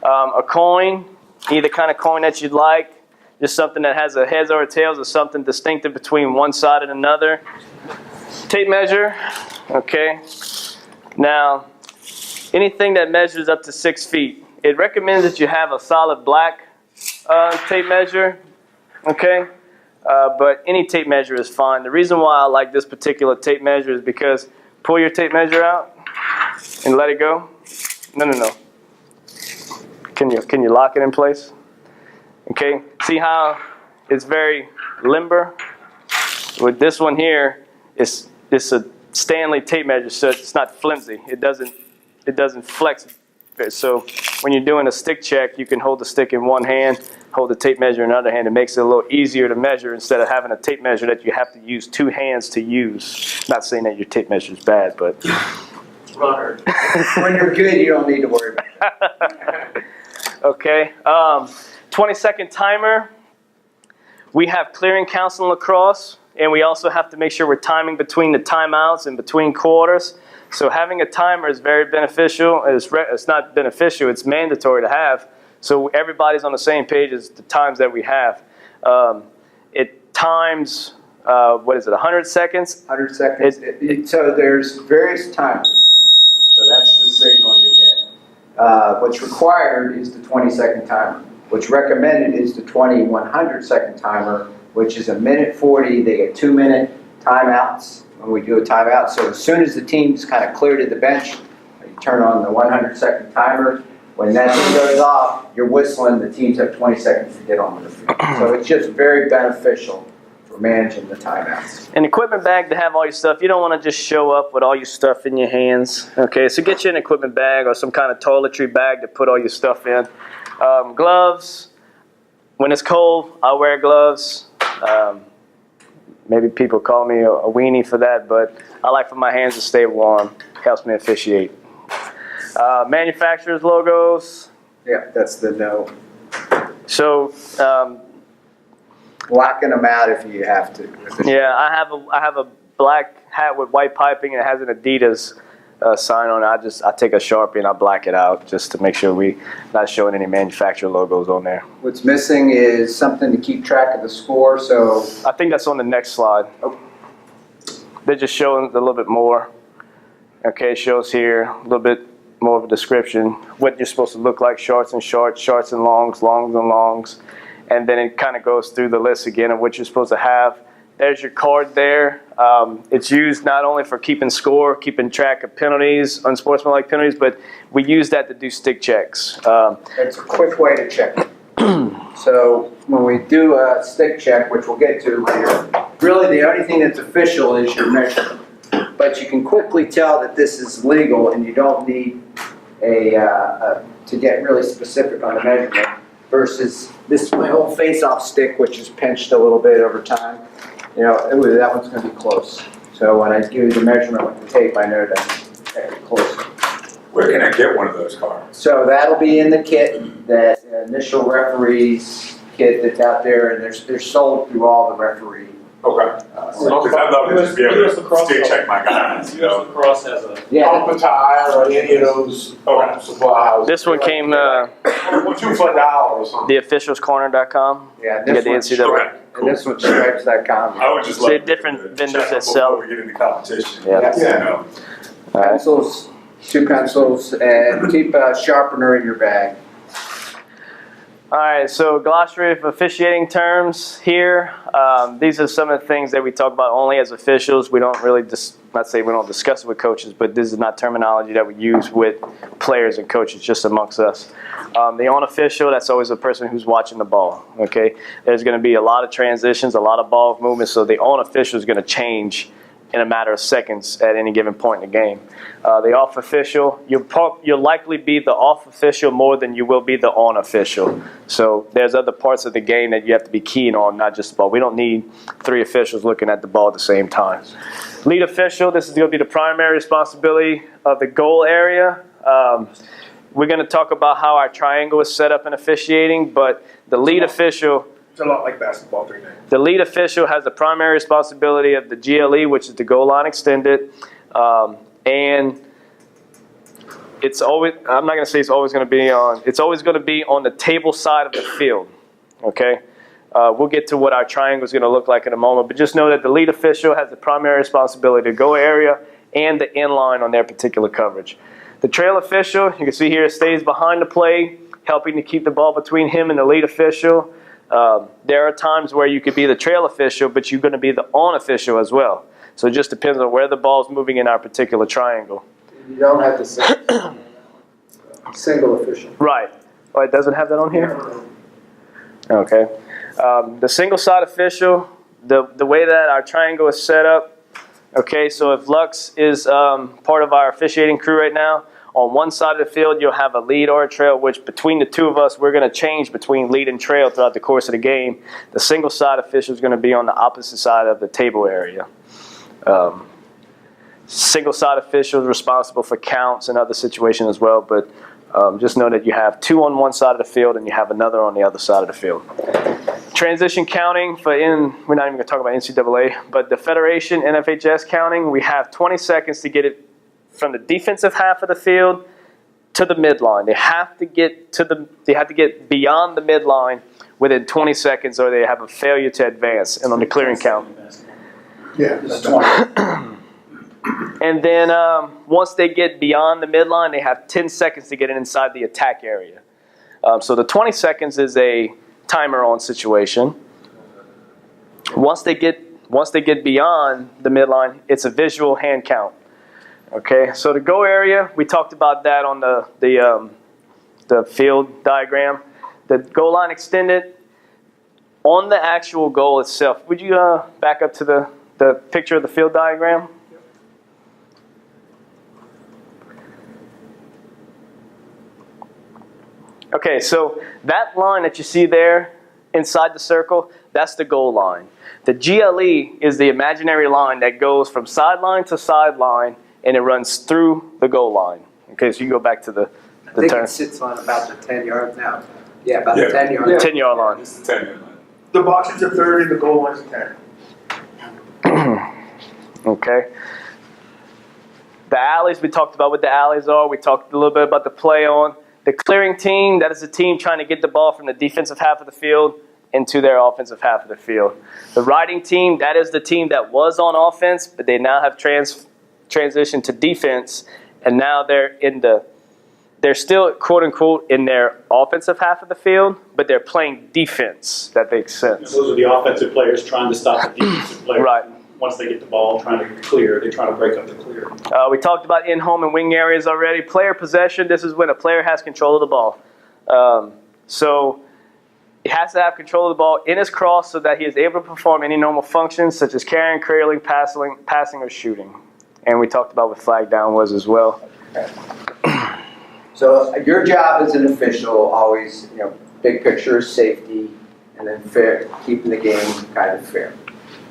A coin, either kind of coin that you'd like. Just something that has a heads or a tails or something distinctive between one side and another. Tape measure, okay. Now, anything that measures up to 6 feet, it recommends that you have a solid black tape measure, okay. But any tape measure is fine. The reason why I like this particular tape measure is because pull your tape measure out and let it go. No. Can you lock it in place? Okay, see how it's very limber? With this one here, it's a Stanley tape measure, so it's not flimsy. It doesn't flex. So when you're doing a stick check, you can hold the stick in one hand, hold the tape measure in another hand. It makes it a little easier to measure instead of having a tape measure that you have to use two hands to use. Not saying that your tape measure is bad, but Runner. When you're good, you don't need to worry about it. okay. 20-second timer. We have clearing counts in lacrosse, and we also have to make sure we're timing between the timeouts and between quarters. So having a timer is very beneficial. It's not beneficial, it's mandatory to have. So everybody's on the same page as the times that we have. It times, 100 seconds? 100 seconds. So there's various timers. So that's the signal you get. What's required is the 20-second timer. What's recommended is the 100-second timer, which is 1:40. They get 2-minute timeouts when we do a timeout. So as soon as the team's kind of clear to the bench, you turn on the 100-second timer. When that thing goes off, you're whistling. The teams have 20 seconds to get onto the field. So it's just very beneficial for managing the timeouts. An equipment bag to have all your stuff. You don't want to just show up with all your stuff in your hands. Okay, so get you an equipment bag or some kind of toiletry bag to put all your stuff in. Gloves. When it's cold, I'll wear gloves. Maybe people call me a weenie for that, but I like for my hands to stay warm. Helps me officiate. Manufacturer's logos. Yeah, that's the no. So, Blocking them out if you have to. yeah, I have a black hat with white piping and it has an Adidas sign on it. I take a Sharpie and I black it out just to make sure we not showing any manufacturer logos on there. What's missing is something to keep track of the score. So I think that's on the next slide. Oh. They're just showing a little bit more. Okay, it shows here a little bit more of a description, what you're supposed to look like, shorts and shorts, shorts and longs, longs and longs. And then it kind of goes through the list again of what you're supposed to have. There's your card there. It's used not only for keeping score, keeping track of penalties, unsportsmanlike penalties, but we use that to do stick checks. it's a quick way to check it. So when we do a stick check, which we'll get to later, really the only thing that's official is your measurement. but you can quickly tell that this is legal, and you don't need to get really specific on the measurement, versus this is my old face-off stick, which is pinched a little bit over time. You know, that one's going to be close. So when I give you the measurement with the tape, I know that's very close. Where can I get one of those cards? So that'll be in the kit, that initial referees kit that's out there, and they're sold through all the referee. Okay. Because I'd love to just be able to stick check my guys, you know. Lacrosse has a. Pump a tire or any of those supply houses. This one came $2 for $1 or something. theofficialscorner.com. Yeah, You this got the one, NCAA. and this one's stripes.com. I would just So love different to vendors check that them sell- before we get into competition. Yeah. You know. All right. Pencils, 2 pencils, and keep a sharpener in your bag. All right, so glossary of officiating terms here. These are some of the things that we talk about only as officials. We don't really, not say we don't discuss it with coaches, but this is not terminology that we use with players and coaches, just amongst us. The unofficial, that's always the person who's watching the ball, okay? There's going to be a lot of transitions, a lot of ball movement, so the unofficial is going to change in a matter of seconds at any given point in the game. The off official, you'll likely be the off official more than you will be the on official. So there's other parts of the game that you have to be keen on, not just the ball. We don't need 3 officials looking at the ball at the same time. Lead official, this is going to be the primary responsibility of the goal area. We're going to talk about how our triangle is set up in officiating, but the lead official, It's a lot like basketball 3-9. the lead official has the primary responsibility of the GLE, which is the goal line extended, and it's always, I'm not going to say it's always going to be on, it's always going to be on the table side of the field, okay? We'll get to what our triangle is going to look like in a moment, but just know that the lead official has the primary responsibility to go area and the in line on their particular coverage. The trail official, you can see here, stays behind the play, helping to keep the ball between him and the lead official. There are times where you could be the trail official, but you're going to be the on official as well. So it just depends on where the ball's moving in our particular triangle. You don't have to say single official. Right. Oh, it doesn't have that on here? Okay. The single side official, the way that our triangle is set up, okay, so if Lux is part of our officiating crew right now, on one side of the field, you'll have a lead or a trail, which between the 2 of us, we're going to change between lead and trail throughout the course of the game. The single side official is going to be on the opposite side of the table area. Single side official is responsible for counts and other situations as well, but just know that you have 2 on one side of the field and you have another on the other side of the field. Transition counting we're not even going to talk about NCAA, but the Federation, NFHS counting, we have 20 seconds to get it from the defensive half of the field to the midline. They have to get beyond the midline within 20 seconds, or they have a failure to advance. And on the clearing count. Yeah, it's 20. And then once they get beyond the midline, they have 10 seconds to get inside the attack area. So the 20 seconds is a timer on situation. Once they get beyond the midline, it's a visual hand count. Okay, so the go area, we talked about that on the field diagram. The goal line extended on the actual goal itself. Would you back up to the picture of the field diagram? Okay, so that line that you see there inside the circle, that's the goal line. The GLE is the imaginary line that goes from sideline to sideline, and it runs through the goal line. Okay, so you can go back to the I think turn. it sits on about the 10 yards now. Yeah, about the 10 yards. 10-yard line. It's 10. The box is a 30, the goal line's a 10. Okay. The alleys, we talked about what the alleys are. We talked a little bit about the play on. The clearing team, that is the team trying to get the ball from the defensive half of the field into their offensive half of the field. The riding team, that is the team that was on offense, but they now have transitioned to defense, and now they're still, quote unquote, in their offensive half of the field, but they're playing defense. That makes sense. Those are the offensive players trying to stop the defensive players. Right. Once they get the ball, trying to clear, they try to break up the clear. We talked about in-home and wing areas already. Player possession, this is when a player has control of the ball. So he has to have control of the ball in his cross so that he is able to perform any normal functions such as carrying, curling, passing, or shooting. and we talked about what flag down was as well. So your job as an official, always, big picture is safety, and then fair, keeping the game kind of fair.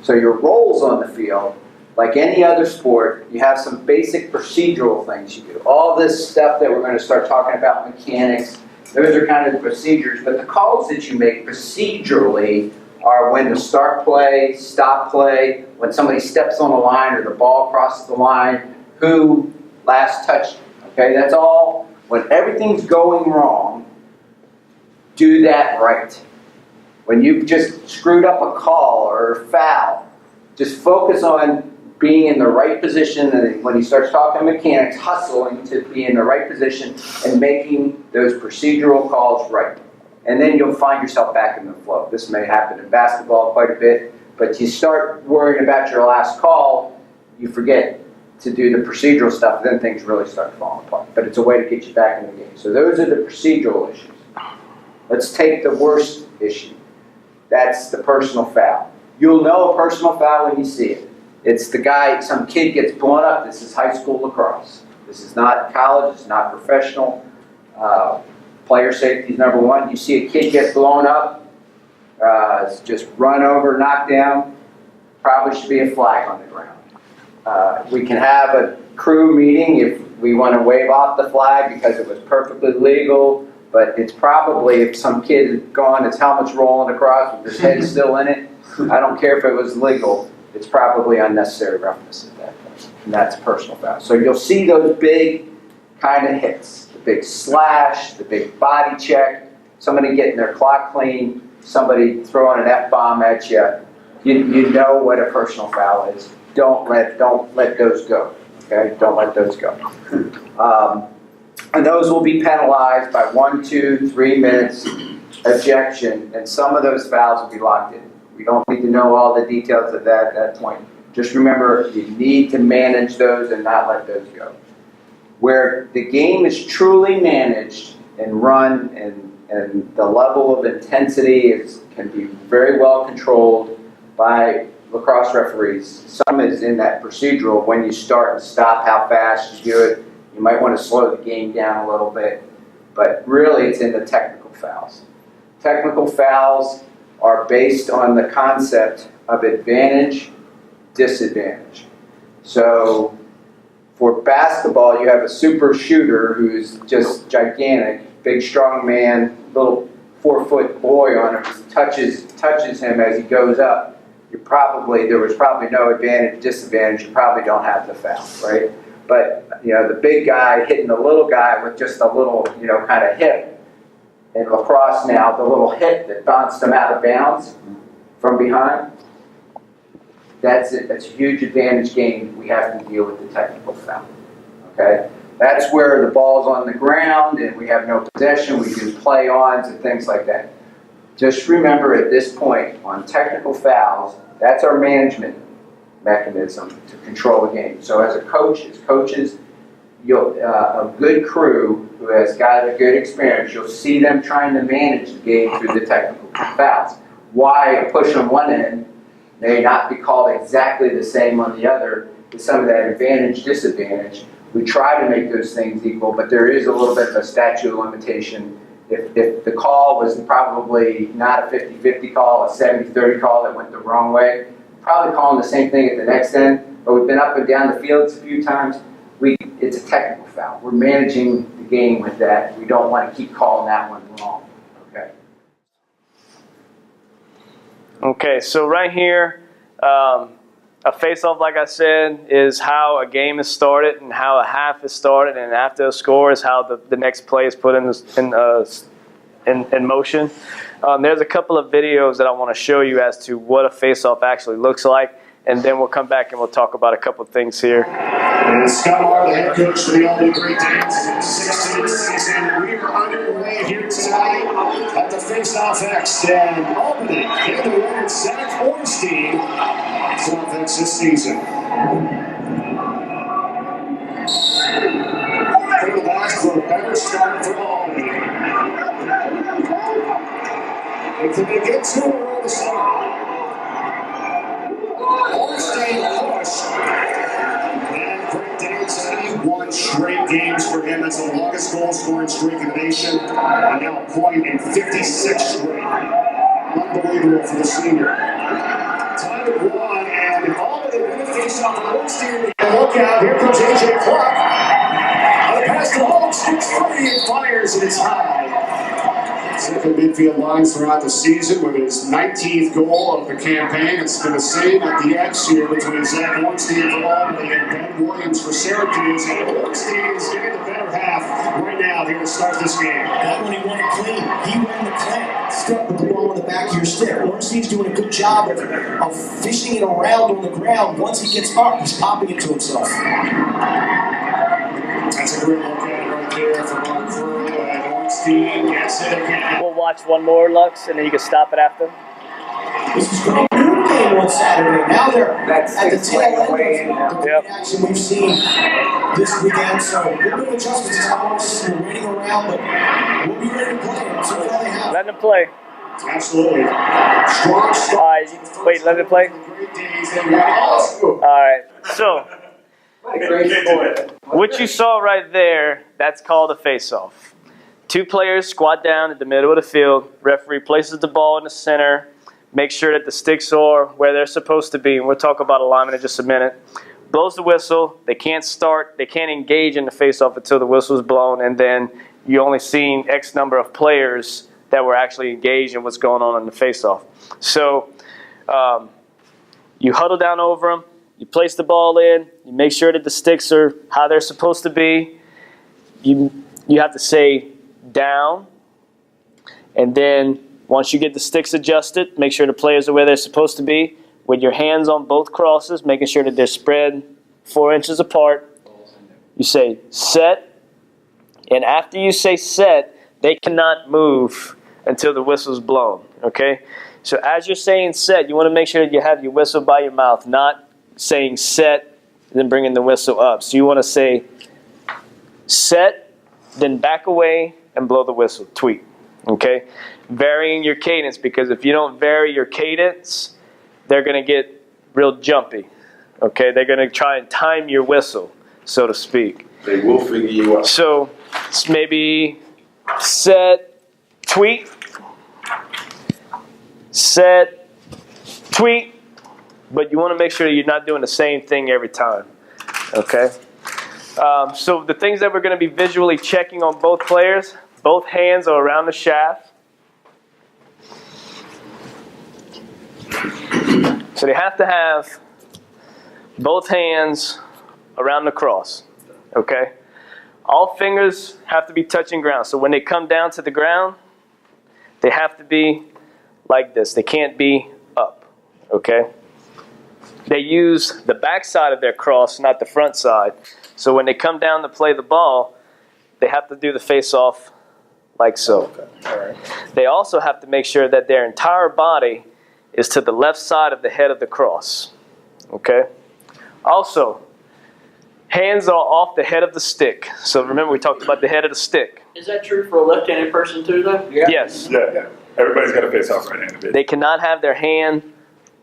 So your roles on the field, like any other sport, you have some basic procedural things you do. All this stuff that we're going to start talking about, mechanics, those are kind of the procedures, but the calls that you make procedurally are when to start play, stop play, when somebody steps on the line or the ball crosses the line, who last touched. Okay, that's all. When everything's going wrong, do that right. When you've just screwed up a call or a foul, just focus on being in the right position, and when he starts talking mechanics, hustling to be in the right position and making those procedural calls right. And then you'll find yourself back in the flow. This may happen in basketball quite a bit, but you start worrying about your last call, you forget to do the procedural stuff, then things really start falling apart. But it's a way to get you back in the game. So those are the procedural issues. Let's take the worst issue. That's the personal foul. You'll know a personal foul when you see it. It's the guy, some kid gets blown up. This is high school lacrosse. This is not college, it's not professional. Player safety is number one. You see a kid get blown up, it's just run over, knocked down, probably should be a flag on the ground. We can have a crew meeting if we want to wave off the flag because it was perfectly legal, but it's probably, if some kid is gone, his helmet's rolling across with his head still in it, I don't care if it was legal, it's probably unnecessary roughness at that point, and that's a personal foul. So you'll see those big kind of hits, the big slash, the big body check, somebody getting their clock clean, somebody throwing an F-bomb at you. You know what a personal foul is. Don't let those go. Okay, don't let those go. And those will be penalized by 1, 2, 3 minutes ejection, and some of those fouls will be locked in. We don't need to know all the details of that at that point. Just remember, you need to manage those and not let those go. Where the game is truly managed and run, and the level of intensity can be very well controlled by lacrosse referees. Some is in that procedural, when you start and stop, how fast you do it. You might want to slow the game down a little bit, but really it's in the technical fouls. Technical fouls are based on the concept of advantage, disadvantage. So for basketball, you have a super shooter who's just gigantic, big strong man, little 4-foot boy on him, touches him as he goes up. There was probably no advantage, disadvantage, you probably don't have the foul, right? But, the big guy hitting the little guy with just a little, kind of hip. In lacrosse now, the little hip that bounced him out of bounds from behind, that's it. That's a huge advantage game. We have to deal with the technical foul, okay? That's where the ball's on the ground and we have no possession. We do play-ons and things like that. Just remember at this point, on technical fouls, that's our management mechanism to control the game. So as coaches, a good crew who has got a good experience, you'll see them trying to manage the game through the technical fouls. Why a push on one end may not be called exactly the same on the other, with some of that advantage, disadvantage. We try to make those things equal, but there is a little bit of a statute of limitation. If the call was probably not a 50-50 call, a 70-30 call that went the wrong way, probably calling the same thing at the next end, but we've been up and down the fields a few times, it's a technical foul. We're managing the game with that. We don't want to keep calling that one wrong. Okay. Okay, so right here, a face-off, like I said, is how a game is started and how a half is started, and after a score is how the next play is put in motion. There's a couple of videos that I want to show you as to what a face-off actually looks like, and then we'll come back and we'll talk about a couple of things here. And Scott Marr, the head coach for the Albany Great Danes, 16th season. We are underway here tonight at the Faceoff X, and Albany in the win, Zach Ornstein, offense this season. For the last for a better start for Albany. If they get 2 in a row to start, Ornstein push. And 21 straight games for him. That's the longest goal scoring streak in the nation. And now a point in 56 straight. Unbelievable for the senior. Time to go on, and Albany win the faceoff on Ornstein. Look out, here comes AJ Clark. The pass to Holmes, gets free and fires, and it's high. Second midfield lines throughout the season with his 19th goal of the campaign. It's been the same at the X here between Zach Ornstein for Albany and Ben Williams for Syracuse. And Ornstein is getting the better half right now here to start this game. That one he won it clean. He ran the clamp, stuck with the ball in the back of your stick. Ornstein's doing a good job of fishing it around on the ground. Once he gets up, he's popping it to himself. That's a great look at it right there from our crew. And Ornstein gets it again. We'll watch one more, Lux, and then you can stop it after. This is great noon game on Saturday. Now they're That's at the tail end of the Yep. action we've seen this weekend. So a little bit of adjustments. We're waiting around, but we'll be ready to play. So far they have. Let them play. Absolutely. Strong start. All right, wait, let it play. Great days and all All right, so What a great sport. what you saw right there, that's called a face-off. Two players squat down in the middle of the field. Referee places the ball in the center. Make sure that the sticks are where they're supposed to be. And we'll talk about alignment in just a minute. Blows the whistle. They can't start. They can't engage in the face-off until the whistle is blown. And then you only seen X number of players that were actually engaged in what's going on in the face-off. So you huddle down over them. You place the ball in. You make sure that the sticks are how they're supposed to be. You have to say down. And then once you get the sticks adjusted, make sure the players are where they're supposed to be with your hands on both crosses, making sure that they're spread 4 inches apart. You say set. And after you say set, they cannot move until the whistle's blown. Okay? So as you're saying set, you want to make sure that you have your whistle by your mouth, not saying set, and then bringing the whistle up. So you want to say set, then back away and blow the whistle. Tweet. Okay? Varying your cadence, because if you don't vary your cadence, they're going to get real jumpy. Okay? They're going to try and time your whistle, so to speak. They will figure you out. So it's maybe set, tweet, set, tweet. But you want to make sure that you're not doing the same thing every time, okay? So the things that we're going to be visually checking on both players, both hands are around the shaft. So they have to have both hands around the cross, okay? All fingers have to be touching ground. So when they come down to the ground, they have to be like this. They can't be up, okay? They use the back side of their cross, not the front side. So when they come down to play the ball, they have to do the face-off like so. Okay. All right. They also have to make sure that their entire body is to the left side of the head of the cross. Okay? Also, hands are off the head of the stick. So remember, we talked about the head of the stick. Is that true for a left-handed person too, though? Yeah. Yes. Yeah. Everybody's got to face off right-handed. They cannot have their hand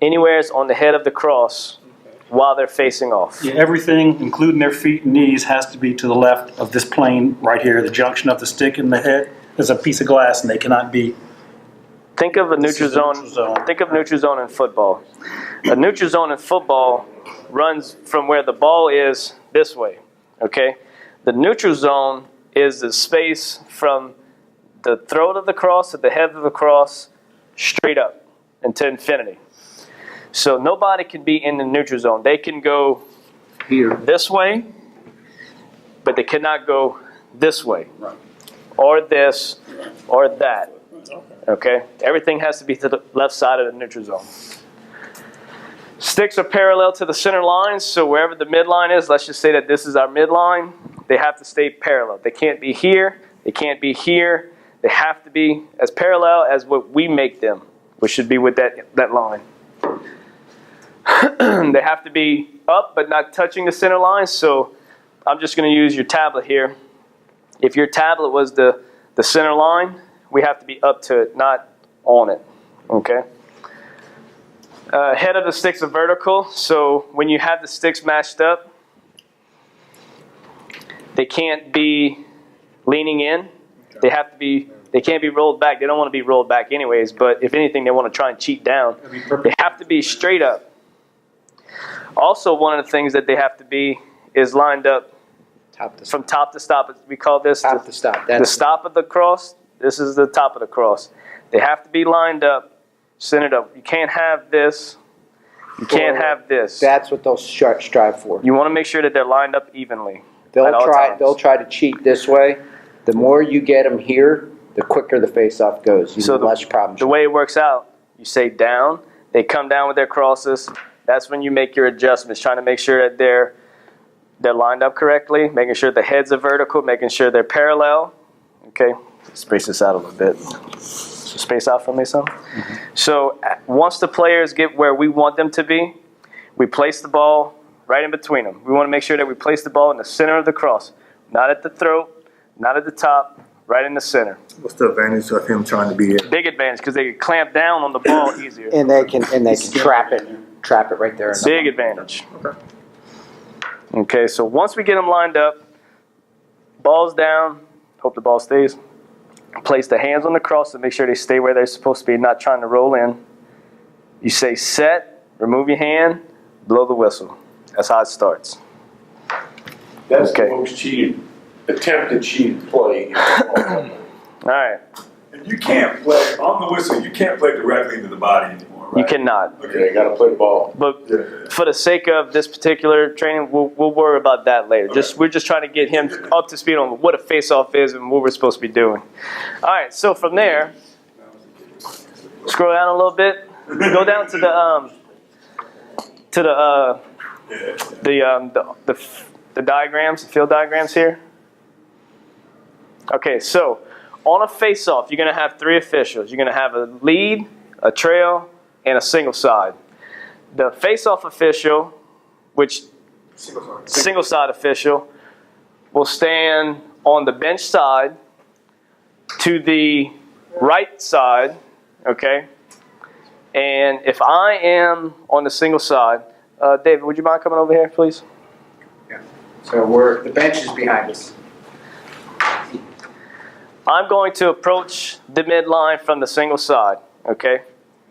anywhere on the head of the cross while they're facing off. Yeah, everything, including their feet and knees, has to be to the left of this plane right here. The junction of the stick and the head is a piece of glass, and they cannot be. Think of a This neutral is neutral zone. zone. Think of neutral zone in football. A neutral zone in football runs from where the ball is this way. Okay? The neutral zone is the space from the throat of the cross to the head of the cross straight up into infinity. So nobody can be in the neutral zone. They can go Here. this way, but they cannot go this way, Right. or this, or that. Okay? Everything has to be to the left side of the neutral zone. Sticks are parallel to the center line, so wherever the midline is, let's just say that this is our midline, they have to stay parallel. They can't be here, they can't be here. They have to be as parallel as what we make them, which should be with that line. They have to be up but not touching the center line, so I'm just going to use your tablet here. If your tablet was the center line, we have to be up to it, not on it. Okay? Head of the sticks are vertical, so when you have the sticks matched up, They can't be leaning in. They have to be. They can't be rolled back. They don't want to be rolled back anyways. But if anything, they want to try and cheat down. They have to be straight up. Also, one of the things that they have to be is lined up from top to stop. We call this Top to stop. the stop of the cross. This is the top of the cross. They have to be lined up, centered up. You can't have this. You can't have this. That's what they'll strive for. You want to make sure that they're lined up evenly. They'll at all times. try to cheat this way. The more you get them here, the quicker the face-off goes. So less problems. The way it works out, you say down, they come down with their crosses. That's when you make your adjustments, trying to make sure that they're lined up correctly, making sure the heads are vertical, making sure they're parallel. Okay, space this out a little bit. So space out for me some. So once the players get where we want them to be, we place the ball right in between them. We want to make sure that we place the ball in the center of the cross, not at the throat, not at the top, right in the center. What's the advantage of him trying to be here? Big advantage because they can clamp down on the ball easier. And they can trap it right there. Big advantage. Okay, so once we get them lined up, balls down, hope the ball stays. Place the hands on the cross to make sure they stay where they're supposed to be, not trying to roll in. You say set, remove your hand, blow the whistle. That's how it starts. That's Okay. the most cheated, attempted cheated play. All right. And you can't play, on the whistle, you can't play directly into the body anymore, right? You cannot. Okay, you gotta play the ball. But for the sake of this particular training, we'll worry about that later. We're just trying to get him up to speed on what a face-off is and what we're supposed to be doing. All right, so from there, scroll down a little bit. Go down to the diagrams, the field diagrams here. Okay, so on a face-off, you're going to have three officials. You're going to have a lead, a trail, and a single side. The face-off official, which single side official, will stand on the bench side to the right side, okay? And if I am on the single side, David, would you mind coming over here, please? Yeah. So the bench is behind us. I'm going to approach the midline from the single side, okay?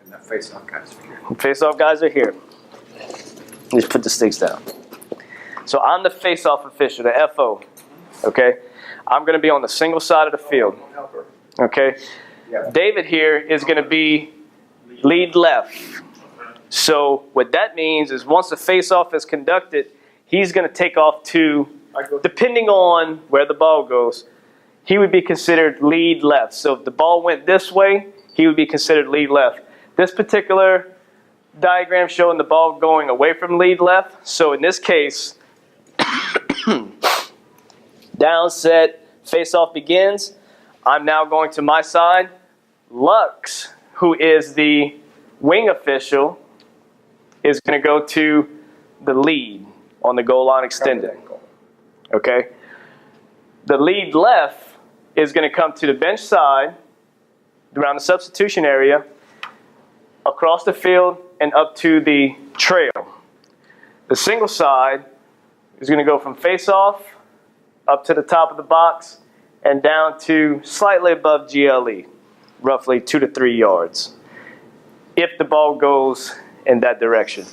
And the face-off guys are here. Face-off guys are here. Just put the sticks down. So I'm the face-off official, the FO, okay? I'm going to be on the single side of the field, okay? Yeah. David here is going to be lead left. So what that means is once the face-off is conducted, he's going to take off to, depending on where the ball goes, he would be considered lead left. So if the ball went this way, he would be considered lead left. This particular diagram showing the ball going away from lead left. So in this case, down, set, face-off begins. I'm now going to my side. Lux, who is the wing official, is going to go to the lead on the goal line extended. Okay? The lead left is going to come to the bench side, around the substitution area, across the field, and up to the trail. The single side is going to go from face-off up to the top of the box and down to slightly above GLE, roughly 2 to 3 yards, if the ball goes in that direction.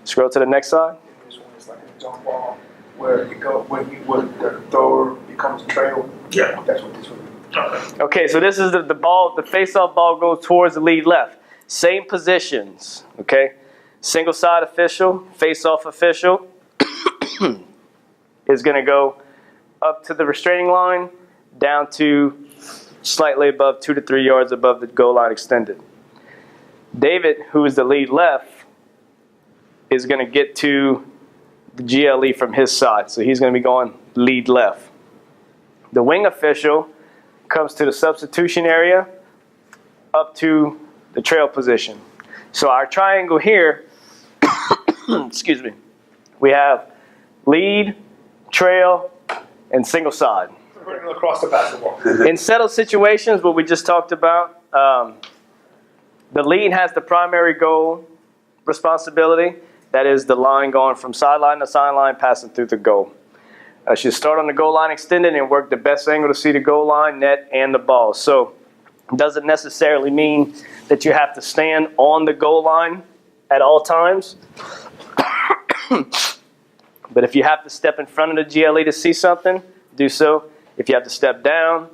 Scroll to the next side. This one is like a jump ball where the thrower becomes a trail. Yeah. That's what this one is. Okay, so this is the ball, the face-off ball goes towards the lead left. Same positions, okay? Single side official, face-off official is going to go up to the restraining line, down to slightly above 2 to 3 yards above the goal line extended. David, who is the lead left, is going to get to the GLE from his side. So he's going to be going lead left. The wing official comes to the substitution area up to the trail position. So our triangle here, excuse me, we have lead, trail, and single side. Across the basketball. In settled situations, what we just talked about, the lead has the primary goal responsibility. That is the line going from sideline to sideline, passing through the goal. Should start on the goal line extended and work the best angle to see the goal line, net, and the ball. So it doesn't necessarily mean that you have to stand on the goal line at all times. But if you have to step in front of the GLE to see something, do so. If you have to step down,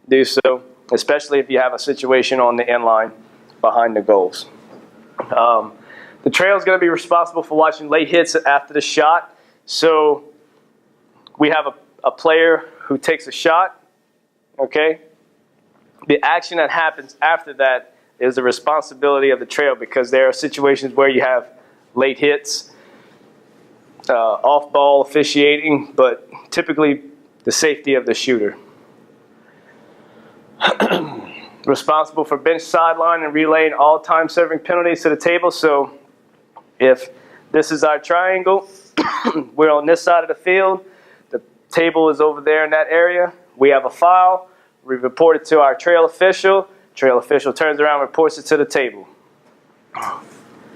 do so, especially if you have a situation on the end line behind the goals. The trail is going to be responsible for watching late hits after the shot. So we have a player who takes a shot, okay? The action that happens after that is the responsibility of the trail, because there are situations where you have late hits, off-ball officiating, but typically the safety of the shooter. Responsible for bench, sideline, and relaying all time serving penalties to the table. So if this is our triangle, we're on this side of the field, the table is over there in that area, we have a foul, we report it to our trail official turns around and reports it to the table. I'll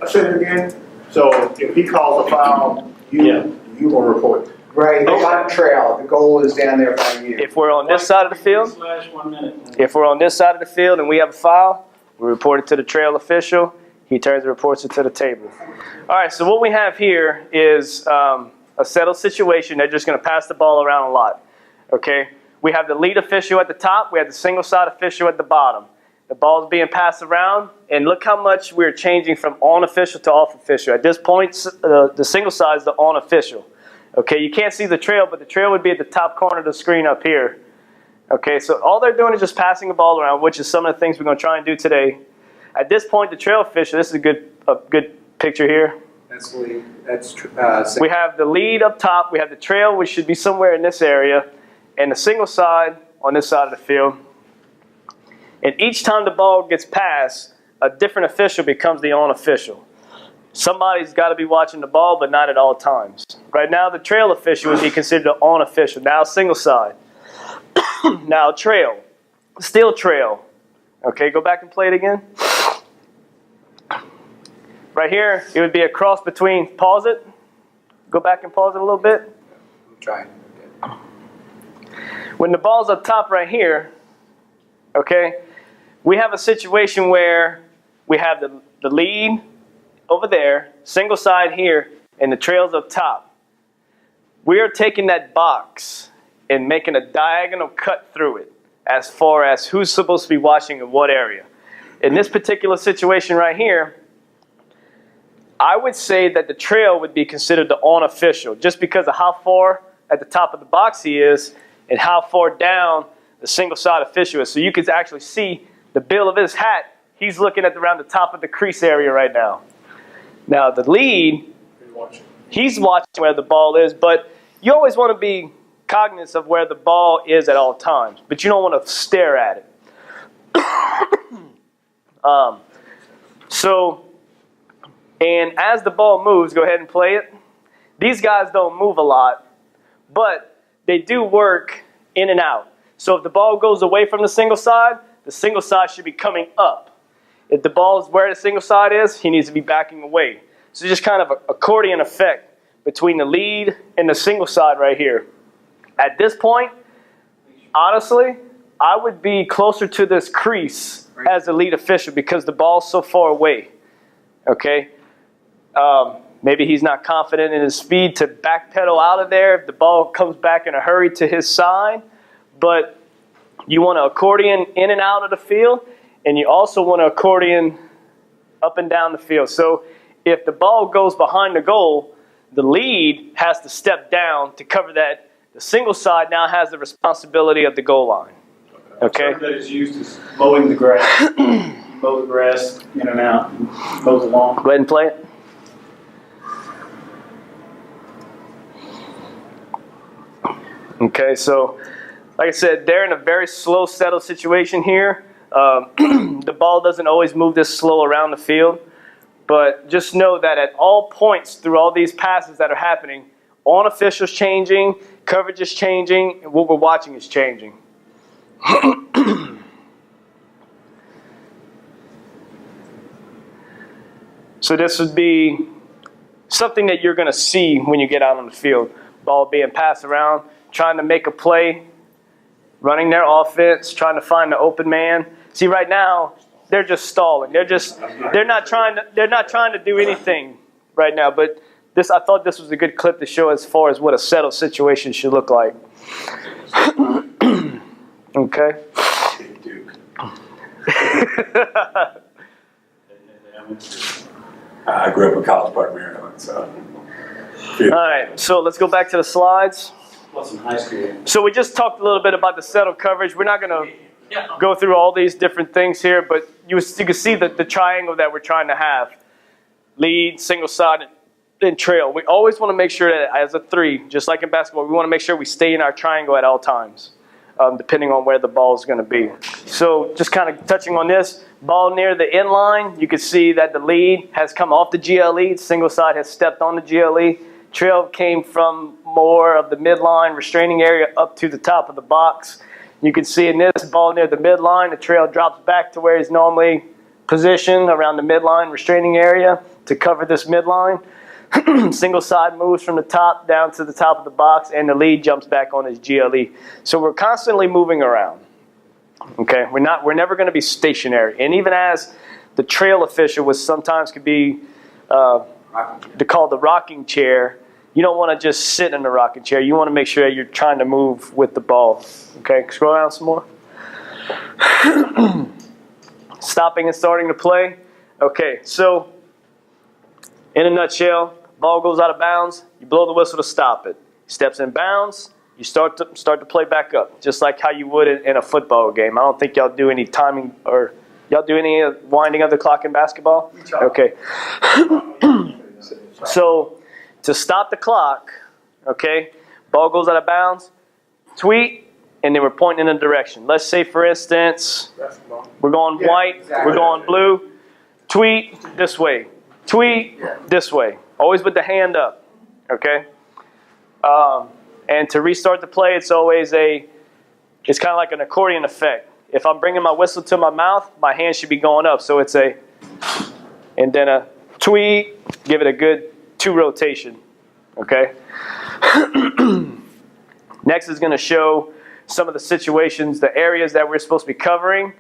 say it again. So if he calls a foul, you will report it. Right, it's on trail. The goal is down there by you. If we're on this side of the field, if we're on this side of the field and we have a foul, we report it to the trail official. He turns and reports it to the table. All right, so what we have here is a settled situation. They're just going to pass the ball around a lot. Okay, we have the lead official at the top. We have the single side official at the bottom. The ball is being passed around, and look how much we're changing from on official to off official. At this point, the single side is the on official. Okay, you can't see the trail, but the trail would be at the top corner of the screen up here. Okay, so all they're doing is just passing the ball around, which is some of the things we're going to try and do today. At this point, the trail official, this is a good picture here. That's lead. That's we have the lead up top. We have the trail, which should be somewhere in this area, and the single side on this side of the field. And each time the ball gets passed, a different official becomes the on official. Somebody's got to be watching the ball, but not at all times. Right now, the trail official would be considered the on official. Now, single side. Now, trail. Still trail. Okay, go back and play it again. Right here, it would be a cross between, pause it. Go back and pause it a little bit. I'm trying. When the ball's up top right here, okay, we have a situation where we have the lead over there, single side here, and the trail's up top. We are taking that box and making a diagonal cut through it as far as who's supposed to be watching in what area. In this particular situation right here, I would say that the trail would be considered the on official, just because of how far at the top of the box he is and how far down the single side official is. So you can actually see the bill of his hat. He's looking at around the top of the crease area right now. Now the lead, he's watching where the ball is, but you always want to be cognizant of where the ball is at all times, but you don't want to stare at it. And as the ball moves, go ahead and play it. These guys don't move a lot, but they do work in and out. So if the ball goes away from the single side should be coming up. If the ball is where the single side is, he needs to be backing away. So just kind of an accordion effect between the lead and the single side right here. At this point, honestly, I would be closer to this crease as the lead official because the ball's so far away. Okay? Maybe he's not confident in his speed to backpedal out of there if the ball comes back in a hurry to his side. But you want to accordion in and out of the field, and you also want to accordion up and down the field. So if the ball goes behind the goal, the lead has to step down to cover that. The single side now has the responsibility of the goal line. Okay? The term that is used is mowing the grass. You mow the grass in and out, mow the lawn. Go ahead and play it. Okay, so like I said, they're in a very slow, settled situation here. The ball doesn't always move this slow around the field, but just know that at all points through all these passes that are happening, on officials changing, coverage is changing, and what we're watching is changing. So this would be something that you're going to see when you get out on the field. ball being passed around, trying to make a play, running their offense, trying to find the open man. See, right now, they're just stalling. They're not trying to do anything right now. But I thought this was a good clip to show as far as what a settled situation should look like. Okay. I grew up in College Park, Maryland, so. All right, so let's go back to the slides. Plus in high school. So we just talked a little bit about the settled coverage. We're not going to go through all these different things here, but you can see the triangle that we're trying to have. Lead, single side, and trail. We always want to make sure that as a 3, just like in basketball, we want to make sure we stay in our triangle at all times, depending on where the ball is going to be. So just kind of touching on this, ball near the end line, you can see that the lead has come off the GLE, single side has stepped on the GLE. Trail came from more of the midline restraining area up to the top of the box. You can see in this ball near the midline, the trail drops back to where he's normally positioned around the midline restraining area to cover this midline. Single side moves from the top down to the top of the box, and the lead jumps back on his GLE. So we're constantly moving around. Okay, we're never going to be stationary. And even as the trail official, which sometimes could be called the rocking chair, you don't want to just sit in the rocking chair. You want to make sure that you're trying to move with the ball. Okay, scroll down some more. Stopping and starting to play. Okay, so in a nutshell, ball goes out of bounds, you blow the whistle to stop it. Steps in bounds, you start to play back up, just like how you would in a football game. I don't think y'all do any timing, or y'all do any winding of the clock in basketball? Okay. So to stop the clock, okay, ball goes out of bounds, tweet, and then we're pointing in a direction. Let's say, for instance, we're going white, we're going blue, tweet this way, tweet this way. Always with the hand up, okay? And to restart the play, it's always it's kind of like an accordion effect. If I'm bringing my whistle to my mouth, my hand should be going up. So it's and then a tweet, give it a good 2 rotation, okay? Next is going to show some of the situations, the areas that we're supposed to be covering.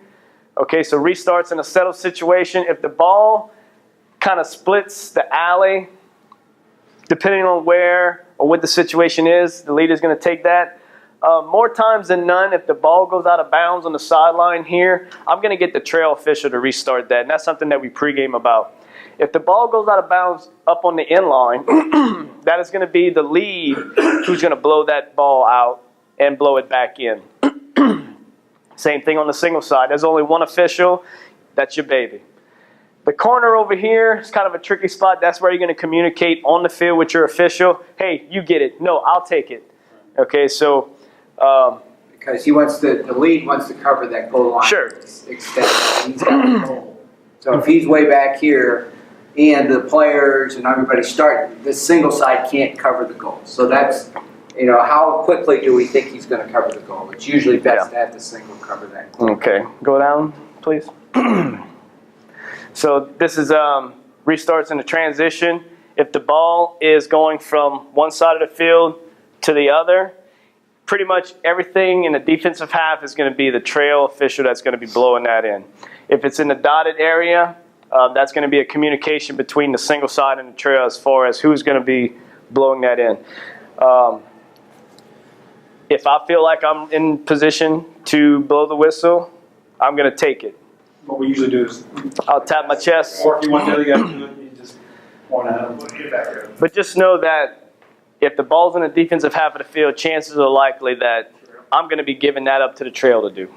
Okay, so restarts in a settled situation. If the ball kind of splits the alley, depending on where or what the situation is, the leader is going to take that. More times than none, if the ball goes out of bounds on the sideline here, I'm going to get the trail official to restart that, and that's something that we pregame about. If the ball goes out of bounds up on the end line, that is going to be the lead who's going to blow that ball out and blow it back in. Same thing on the single side. There's only one official. That's your baby. The corner over here is kind of a tricky spot. That's where you're going to communicate on the field with your official. Hey, you get it. No, I'll take it. Okay, so... because the lead wants to cover that goal line. Sure. Extent. He's got the goal. So if he's way back here, and the players and everybody start, the single side can't cover the goal. So that's, how quickly do we think he's going to cover the goal? It's usually best to have the single cover that goal. Okay, go down, please. So this is restarts in the transition. If the ball is going from one side of the field to the other, pretty much everything in the defensive half is going to be the trail official that's going to be blowing that in. If it's in the dotted area, that's going to be a communication between the single side and the trail as far as who's going to be blowing that in. If I feel like I'm in position to blow the whistle, I'm going to take it. What we usually do is, I'll tap my chest. or if you want to do it, you just point at them. But just know that if the ball's in the defensive half of the field, chances are likely that I'm going to be giving that up to the trail to do.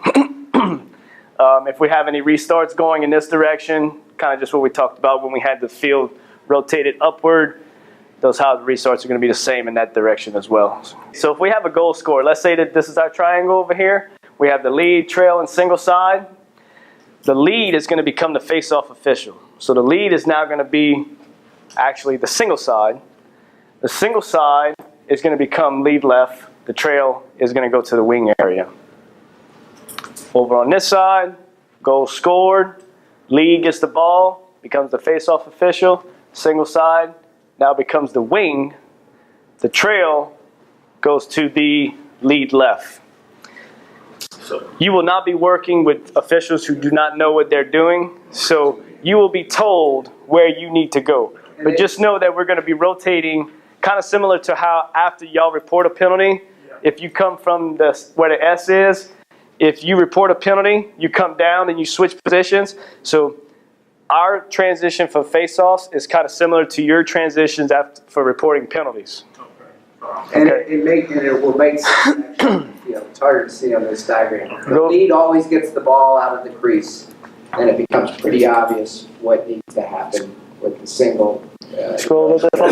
If we have any restarts going in this direction, kind of just what we talked about when we had the field rotated upward, those how the restarts are going to be the same in that direction as well. So if we have a goal scorer, let's say that this is our triangle over here. We have the lead, trail, and single side. The lead is going to become the face-off official. So the lead is now going to be actually the single side. The single side is going to become lead left. The trail is going to go to the wing area. Over on this side, goal scored. Lead gets the ball, becomes the face-off official. Single side now becomes the wing. The trail goes to the lead left. You will not be working with officials who do not know what they're doing, so you will be told where you need to go. But just know that we're going to be rotating, kind of similar to how after y'all report a penalty, if you come from where the S is, if you report a penalty, you come down and you switch positions. So our transition for face-offs is kind of similar to your transitions for reporting penalties. And it will make sense, actually. It's harder to see on this diagram. The lead always gets the ball out of the crease, and it becomes pretty obvious what needs to happen with the single. Scroll a little bit for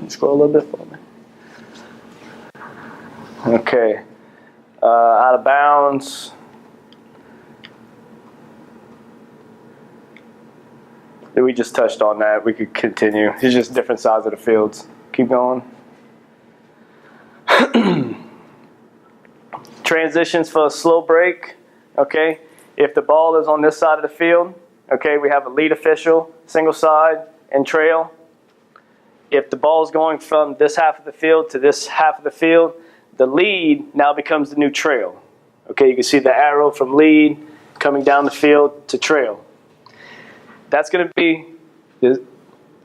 me. Scroll a little bit for me. Okay. Out of bounds. We just touched on that. We could continue. It's just different sides of the fields. Keep going. Transitions for a slow break. Okay. If the ball is on this side of the field, okay, we have a lead official, single side, and trail. If the ball is going from this half of the field to this half of the field, the lead now becomes the new trail. Okay, you can see the arrow from lead coming down the field to trail. That's going to be the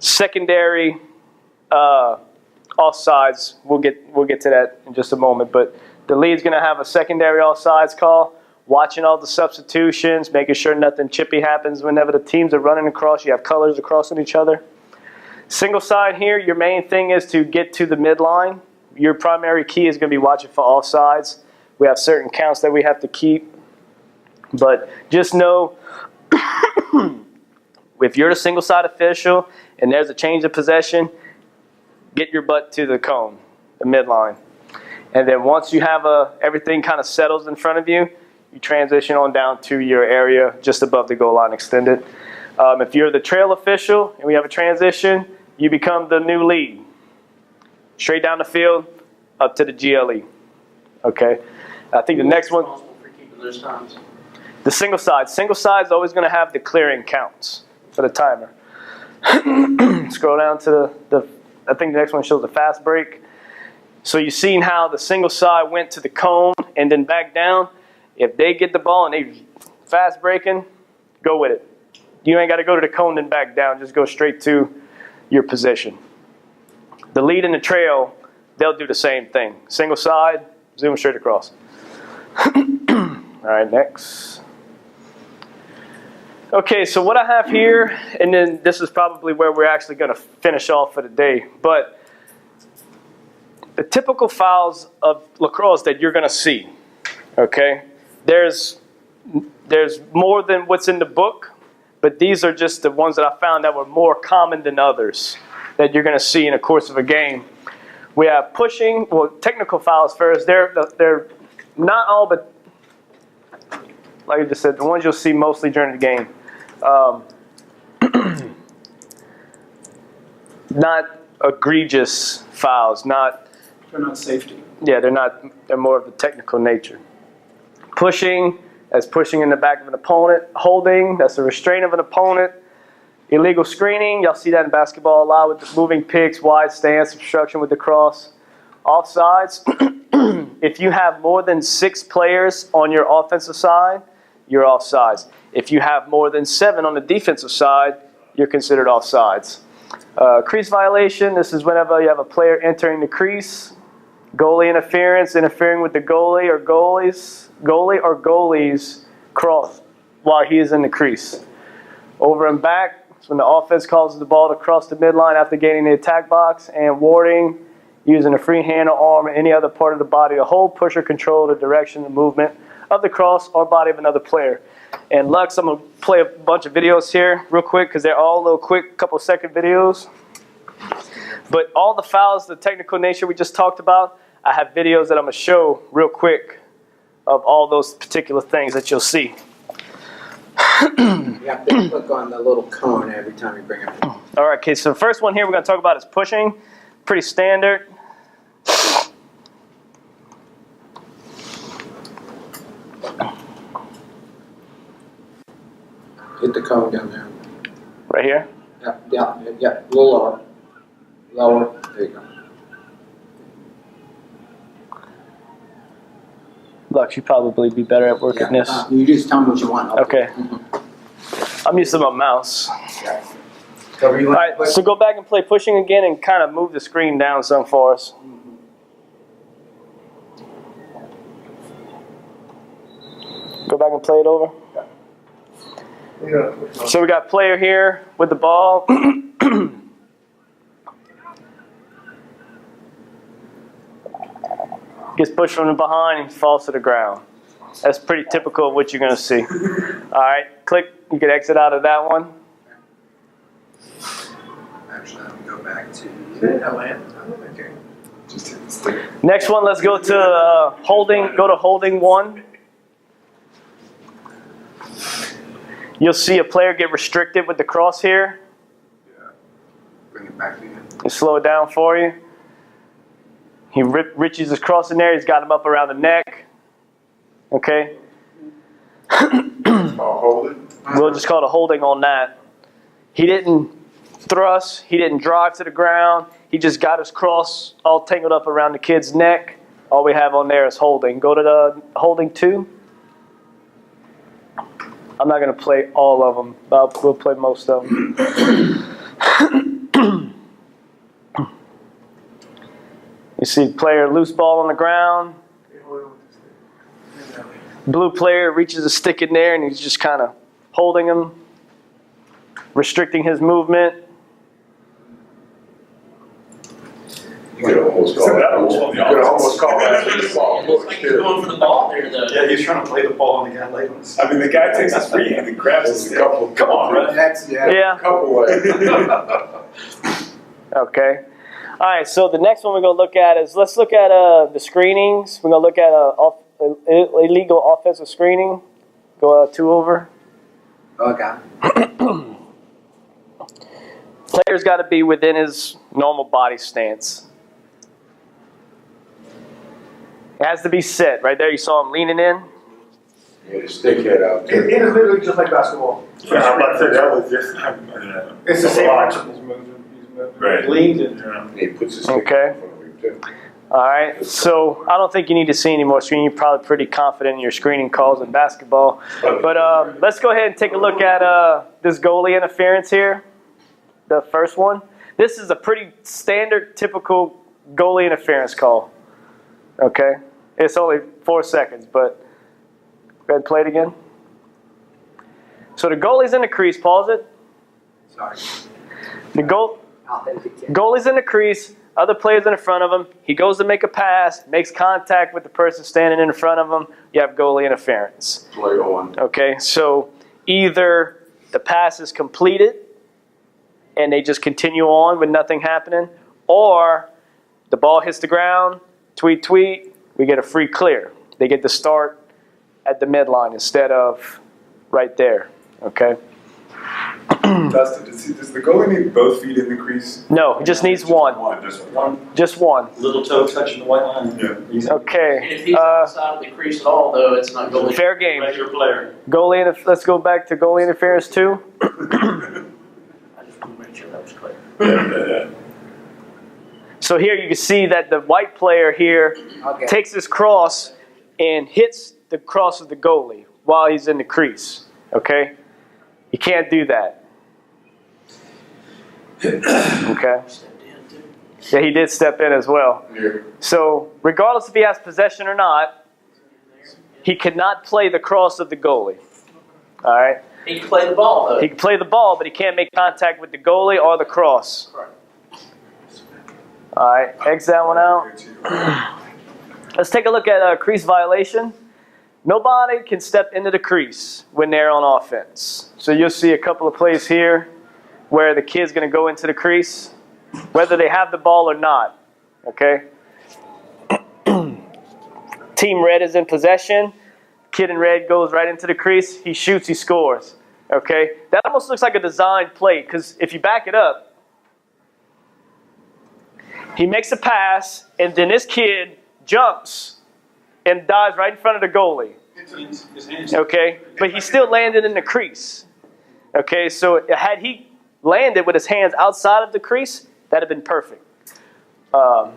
secondary offsides. We'll get to that in just a moment. But the lead's going to have a secondary offsides call, watching all the substitutions, making sure nothing chippy happens whenever the teams are running across. You have colors across on each other. Single side here, your main thing is to get to the midline. Your primary key is going to be watching for offsides. We have certain counts that we have to keep. But just know, if you're the single side official and there's a change of possession, get your butt to the cone, the midline. And then once you have everything kind of settles in front of you, you transition on down to your area just above the goal line extended. If you're the trail official and we have a transition, you become the new lead. Straight down the field, up to the GLE. Okay? I think the next one, For keeping those times. the single side. Single side is always going to have the clearing counts for the timer. Scroll down to I think the next one shows the fast break. So you've seen how the single side went to the cone and then back down. If they get the ball and they fast breaking, go with it. You ain't got to go to the cone and back down. Just go straight to your position. The lead and the trail, they'll do the same thing. Single side, zoom straight across. All right, next. Okay, so what I have here, and then this is probably where we're actually going to finish off for the day, but the typical fouls of lacrosse that you're going to see, okay? There's more than what's in the book, but these are just the ones that I found that were more common than others that you're going to see in the course of a game. We have pushing, well, technical fouls first. They're not all, but like I just said, the ones you'll see mostly during the game. Not egregious fouls, They're not safety. yeah, they're more of the technical nature. Pushing, that's pushing in the back of an opponent. Holding, that's a restraint of an opponent. Illegal screening, y'all see that in basketball a lot with the moving picks, wide stance, obstruction with the cross. Offsides, if you have more than 6 players on your offensive side, you're offsides. If you have more than 7 on the defensive side, you're considered offsides. Crease violation, this is whenever you have a player entering the crease. Goalie interference, interfering with the goalie or goalies cross while he is in the crease. Over and back, it's when the offense causes the ball to cross the midline after gaining the attack box. And warding, using a free hand or arm or any other part of the body to hold, push, or control the direction and movement of the cross or body of another player. And Lux, I'm going to play a bunch of videos here real quick because they're all little quick, couple second videos. But all the fouls, the technical nature we just talked about, I have videos that I'm going to show real quick of all those particular things that you'll see. You have to click on the little cone every time you bring it up. All right, okay, so the first one here we're going to talk about is pushing. Pretty standard. Hit the cone down there. Right here? Yeah, a little lower. Lower, there you go. Lux, you probably be better at working this. You just tell me what you want. Okay. I'm using my mouse. So you All want right, so go back and play pushing again and kind of move the screen down some for us. Go back and play it over. So we got player here with the ball. Gets pushed from the behind and falls to the ground. That's pretty typical of what you're going to see. All right, click. You can exit out of that one. Actually, I'm gonna go back to. Next one, let's go to holding. Go to holding one. You'll see a player get restricted with the cross here. Bring it back again. And slow it down for you. He reaches his cross in there. He's got him up around the neck. Okay. Holding. We'll just call it a holding on that. He didn't thrust. He didn't drive to the ground. He just got his cross all tangled up around the kid's neck. All we have on there is holding. Go to the holding 2. I'm not going to play all of them, but we'll play most of them. You see player loose ball on the ground. Blue player reaches a stick in there and he's just kind of holding him, restricting his movement. You could almost call that baseball It looks like he's going for the ball there, though. Yeah, he's trying to play the ball and the guy laid on his. I mean, the guy takes his free hand and grabs his stick. Come on, right? That's Yeah. Couple ways. Okay. All right, so the next one we're going to look at is, let's look at the screenings. We're going to look at illegal offensive screening. Go 2 over. Okay. Player's got to be within his normal body stance. It has to be set. Right there, you saw him leaning in. Yeah, the stick head out. It is literally just like basketball. Yeah, I'm about to say that was just. It's the same principle. He's moving. Right. Leans and He puts his stick Okay. in front of him too. All right, so I don't think you need to see any more screening. You're probably pretty confident in your screening calls in basketball. But let's go ahead and take a look at this goalie interference here, the first one. This is a pretty standard, typical goalie interference call. Okay, it's only 4 seconds, but go ahead and play it again. So the goalie's in the crease. Pause it. Sorry. The goalie's in the crease. Other players in front of him. He goes to make a pass, makes contact with the person standing in front of him. You have goalie interference. Play on. Okay, so either the pass is completed and they just continue on with nothing happening, or the ball hits the ground, tweet, tweet, we get a free clear. They get to start at the midline instead of right there. Okay. Dustin, does the goalie need both feet in the crease? No, he just needs one. Just one. Just one. Little toe touching the white line. Yeah. Okay. If he's outside of the crease at all, though, it's not goalie. Fair game. Regular player. Goalie. Let's go back to goalie interference 2. I just want to make sure that was clear. Yeah. So here you can see that the white player here takes his cross and hits the cross of the goalie while he's in the crease. Okay? You can't do that. Okay? Yeah, he did step in as well. Yeah. So regardless if he has possession or not, he cannot play the cross of the goalie. All right? He can play the ball, though. He can play the ball, but he can't make contact with the goalie or the cross. All right, X that one out. Let's take a look at a crease violation. Nobody can step into the crease when they're on offense. So you'll see a couple of plays here where the kid's going to go into the crease, whether they have the ball or not. Okay? Team red is in possession. Kid in red goes right into the crease. He shoots, he scores. Okay? That almost looks like a design play, because if you back it up, he makes a pass, and then this kid jumps and dives right in front of the goalie. Okay? But he still landed in the crease. Okay? So had he landed with his hands outside of the crease, that would have been perfect. But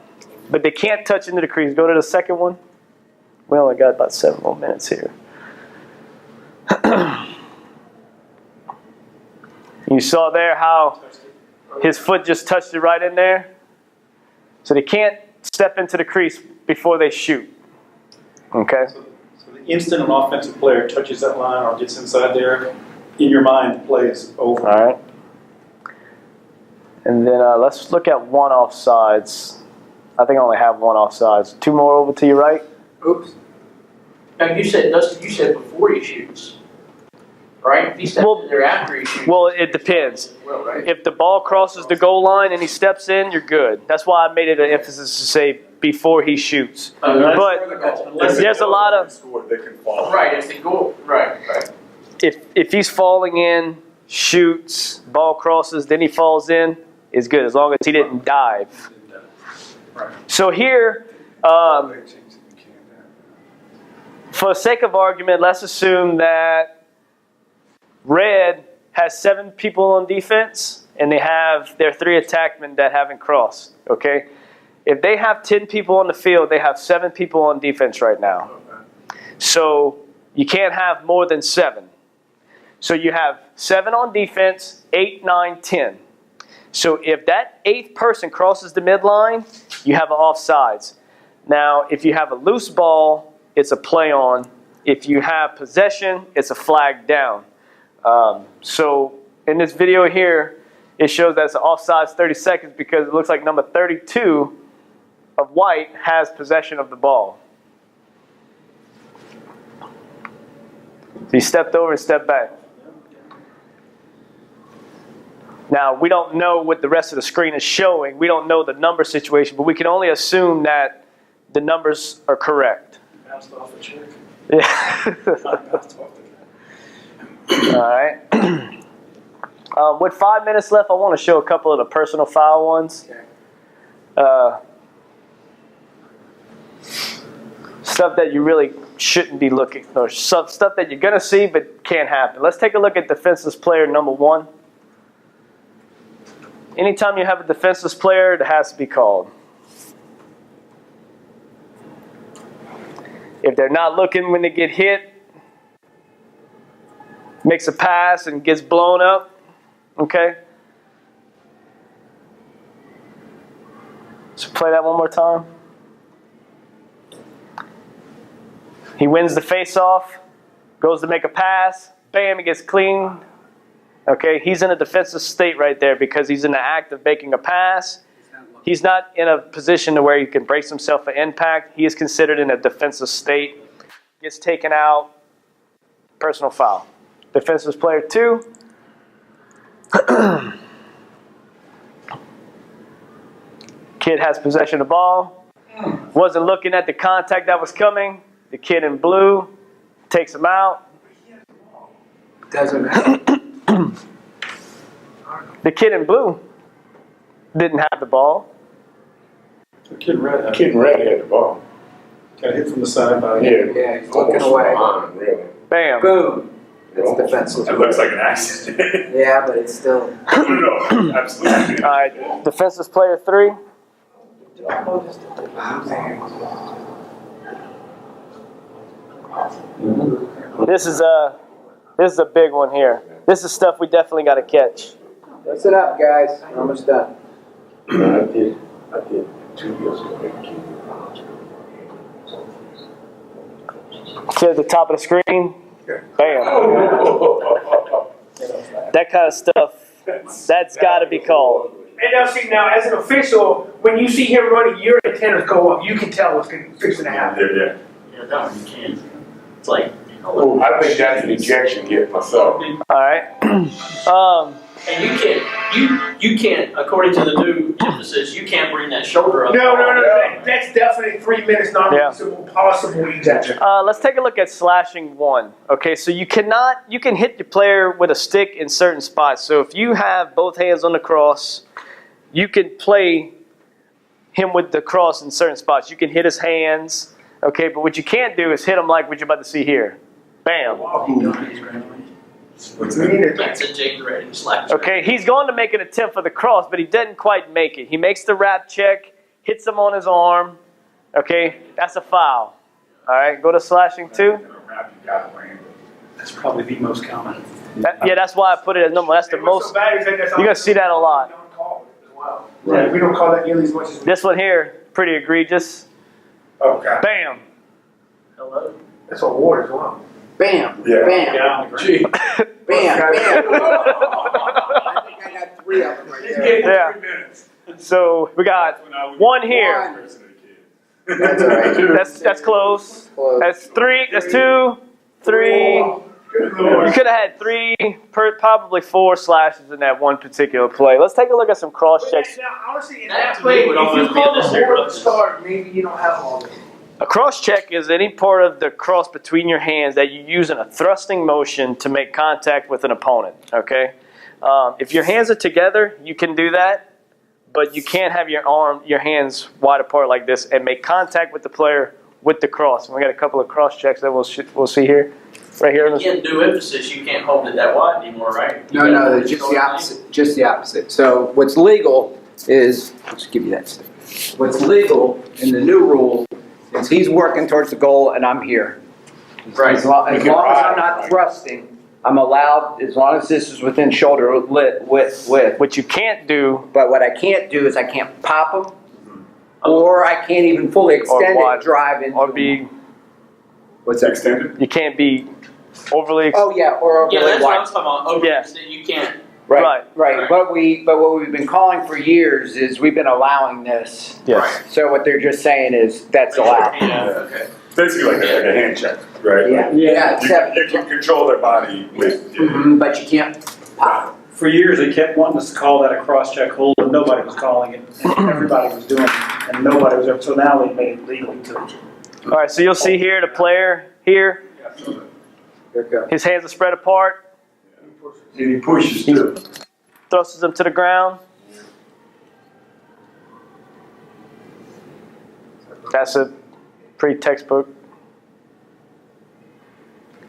they can't touch into the crease. Go to the second one. We only got about 7 more minutes here. You saw there how his foot just touched it right in there? So they can't step into the crease before they shoot. Okay? So the instant an offensive player touches that line or gets inside there, in your mind, the play is over. All right. And then let's look at one offsides. I think I only have one offsides. 2 more over to your right. Oops. Now you said, Dustin, you said before he shoots, right? If he steps in there after he shoots. Well, it depends. Well, right? If the ball crosses the goal line and he steps in, you're good. That's why I made it an emphasis to say before he shoots. But there's a lot of They can follow. Right, if the goal, right. if he's falling in, shoots, ball crosses, then he falls in, is good as long as he didn't dive. So here, for the sake of argument, let's assume that red has 7 people on defense and they have their 3 attackmen that haven't crossed. Okay, if they have 10 people on the field, they have 7 people on defense right now. So you can't have more than 7. So you have 7 on defense, 8, 9, 10. So if that 8th person crosses the midline, you have an offsides. Now, if you have a loose ball, it's a play on. If you have possession, it's a flag down. So in this video here, it shows that it's an offsides 30 seconds because it looks like number 32 of white has possession of the ball. So he stepped over and stepped back. Now, we don't know what the rest of the screen is showing. We don't know the number situation, but we can only assume that the numbers are correct. Bounced off a trick. Yeah. All right. With 5 minutes left, I want to show a couple of the personal foul ones. Stuff that you really shouldn't be looking, or stuff that you're going to see but can't happen. Let's take a look at defenseless player number 1. Anytime you have a defenseless player, it has to be called. If they're not looking when they get hit, makes a pass and gets blown up, okay? So play that one more time. He wins the face-off, goes to make a pass, bam, he gets cleaned. Okay, he's in a defensive state right there because he's in the act of making a pass. He's not in a position to where he can brace himself for impact. He is considered in a defensive state. Gets taken out. Personal foul. Defensive player 2. Kid has possession of the ball. Wasn't looking at the contact that was coming. The kid in blue takes him out. Doesn't matter. The kid in blue didn't have the ball. The kid in red had the ball. got hit from the side by Yeah, he's looking away. Really. Bam. Boom. It's defenseless. It looks like an accident. Yeah, but it's still. No, absolutely. All right, defenseless player 3. This is a big one here. This is stuff we definitely got to catch. Listen up, guys. We're almost done. I did 2 years ago. Kid at the top of the screen. Bam. That kind of stuff, that's got to be called. And now, see, now as an official, when you see him running, your antennas go up. You can tell what's fixing to happen. Yeah. Yeah, no, you can't. It's like, I think that's an ejection hit myself. All right. and you can't, according to the new emphasis, you can't bring that shoulder up. No. That's definitely 3 minutes, possible ejection. Let's take a look at slashing 1. Okay, so you can hit your player with a stick in certain spots. So if you have both hands on the cross, you can play him with the cross in certain spots. You can hit his hands, okay, but what you can't do is hit him like what you're about to see here. Bam. That's a Jake Redding slap. Okay, he's going to make an attempt for the cross, but he doesn't quite make it. He makes the wrap check, hits him on his arm. Okay, that's a foul. All right, go to slashing 2. That's probably the most common. Yeah, that's why I put it as number. That's the most. You're gonna see that a lot. Right. We don't call that nearly as much as we. This one here, pretty egregious. Okay. Bam. Hello. That's what water as well. Bam, Yeah. bam, Gee. bam, bam. I think I got 3 of them right there. Yeah. 3 minutes. So we got one here. That's all right. That's close. Close. That's 3. That's 2, 3. You could have had 3, probably 4 slashes in that one particular play. Let's take a look at some cross checks. Now, honestly, in That that play play, would if almost you be call the unnecessary board to roughness. start, maybe you don't have all this. A cross check is any part of the cross between your hands that you use in a thrusting motion to make contact with an opponent. Okay, if your hands are together, you can do that, but you can't have your hands wide apart like this and make contact with the player with the cross. And we got a couple of cross checks that we'll see here, right here. You can't do emphasis, you can't hold it that wide anymore, right? You No, gotta just go the in. opposite. Just the opposite. So what's legal is, let's give you that stick. What's legal in the new rule is he's working towards the goal and I'm here. Right. As long as I'm not thrusting, I'm allowed, as long as this is within shoulder width. What you can't do, But what I can't do is I can't pop them, or I can't even fully extend wide, it, drive into or them. be, What's that? Extended? you can't be overly. Oh, yeah, or Yeah, overly that's what I wide. was talking about, over, Yeah. you can't. Right. Right. But what we've been calling for years is we've been allowing this. Yes. So what they're just saying is that's allowed. Okay. Basically like a hand check, right? Yeah. Like, Yeah. you Except, can control their body with. but you can't pop. For years, they kept wanting us to call that a cross-check hold, and nobody was calling it, and everybody was doing it, and nobody was ever, so now they made it legal to. All right, so you'll see here the player here, There it goes. his hands are spread apart, And he pushes too. thrusts them to the ground. That's a pretty textbook.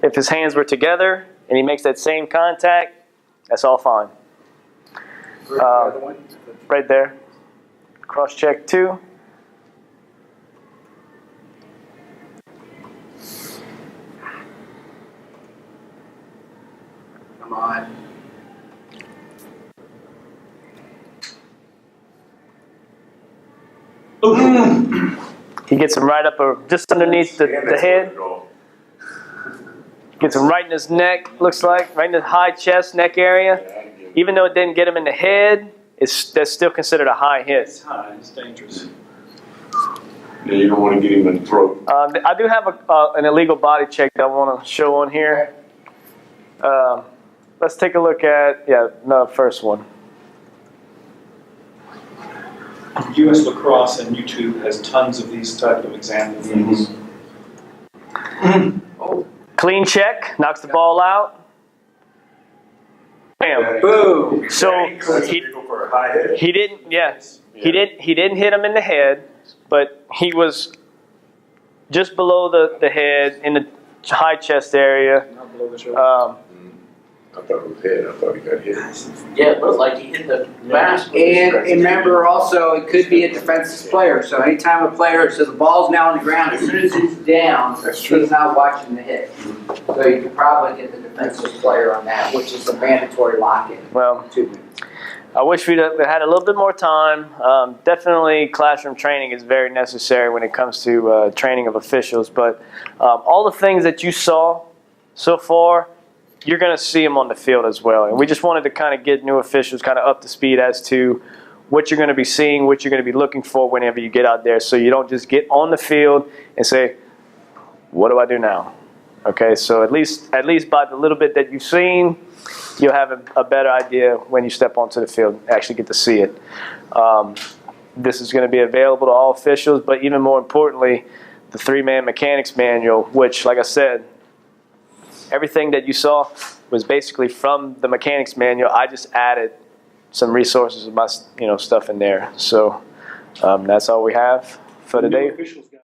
If his hands were together and he makes that same contact, that's all fine. Right there. Cross check 2. Come on. He gets him right up just underneath the head. Gets him right in his neck, looks like, right in the high chest, neck area. Even though it didn't get him in the head, that's still considered a high hit. It's high, it's dangerous. Yeah, you don't want to get him in the throat. I do have an illegal body check that I want to show on here. Let's take a look at, the first one. U.S. Lacrosse and YouTube has tons of these type of example things. Clean check, knocks the ball out. Bam. Boom. So For a high hit. he didn't hit him in the head, but he was just below the head in the high chest area. Not below the shoulder. I thought it was head. I thought he got hit. Yeah, it looked like he hit the mask. And remember also, it could be a defensive player. So anytime a player, so the ball's now on the ground, as soon as he's down, That's true. he's not watching the hit. So you could probably get the defensive player on that, which is a mandatory lock-in. Well, 2 minutes. I wish we'd had a little bit more time. Definitely classroom training is very necessary when it comes to training of officials. But all the things that you saw so far, you're going to see them on the field as well. And we just wanted to kind of get new officials kind of up to speed as to what you're going to be seeing, what you're going to be looking for whenever you get out there, so you don't just get on the field and say, what do I do now? Okay, so at least by the little bit that you've seen, you'll have a better idea when you step onto the field and actually get to see it. This is going to be available to all officials, but even more importantly, the 3-man mechanics manual, which, like I said, everything that you saw was basically from the mechanics manual. I just added some resources of my stuff in there. So that's all we have for today. Officials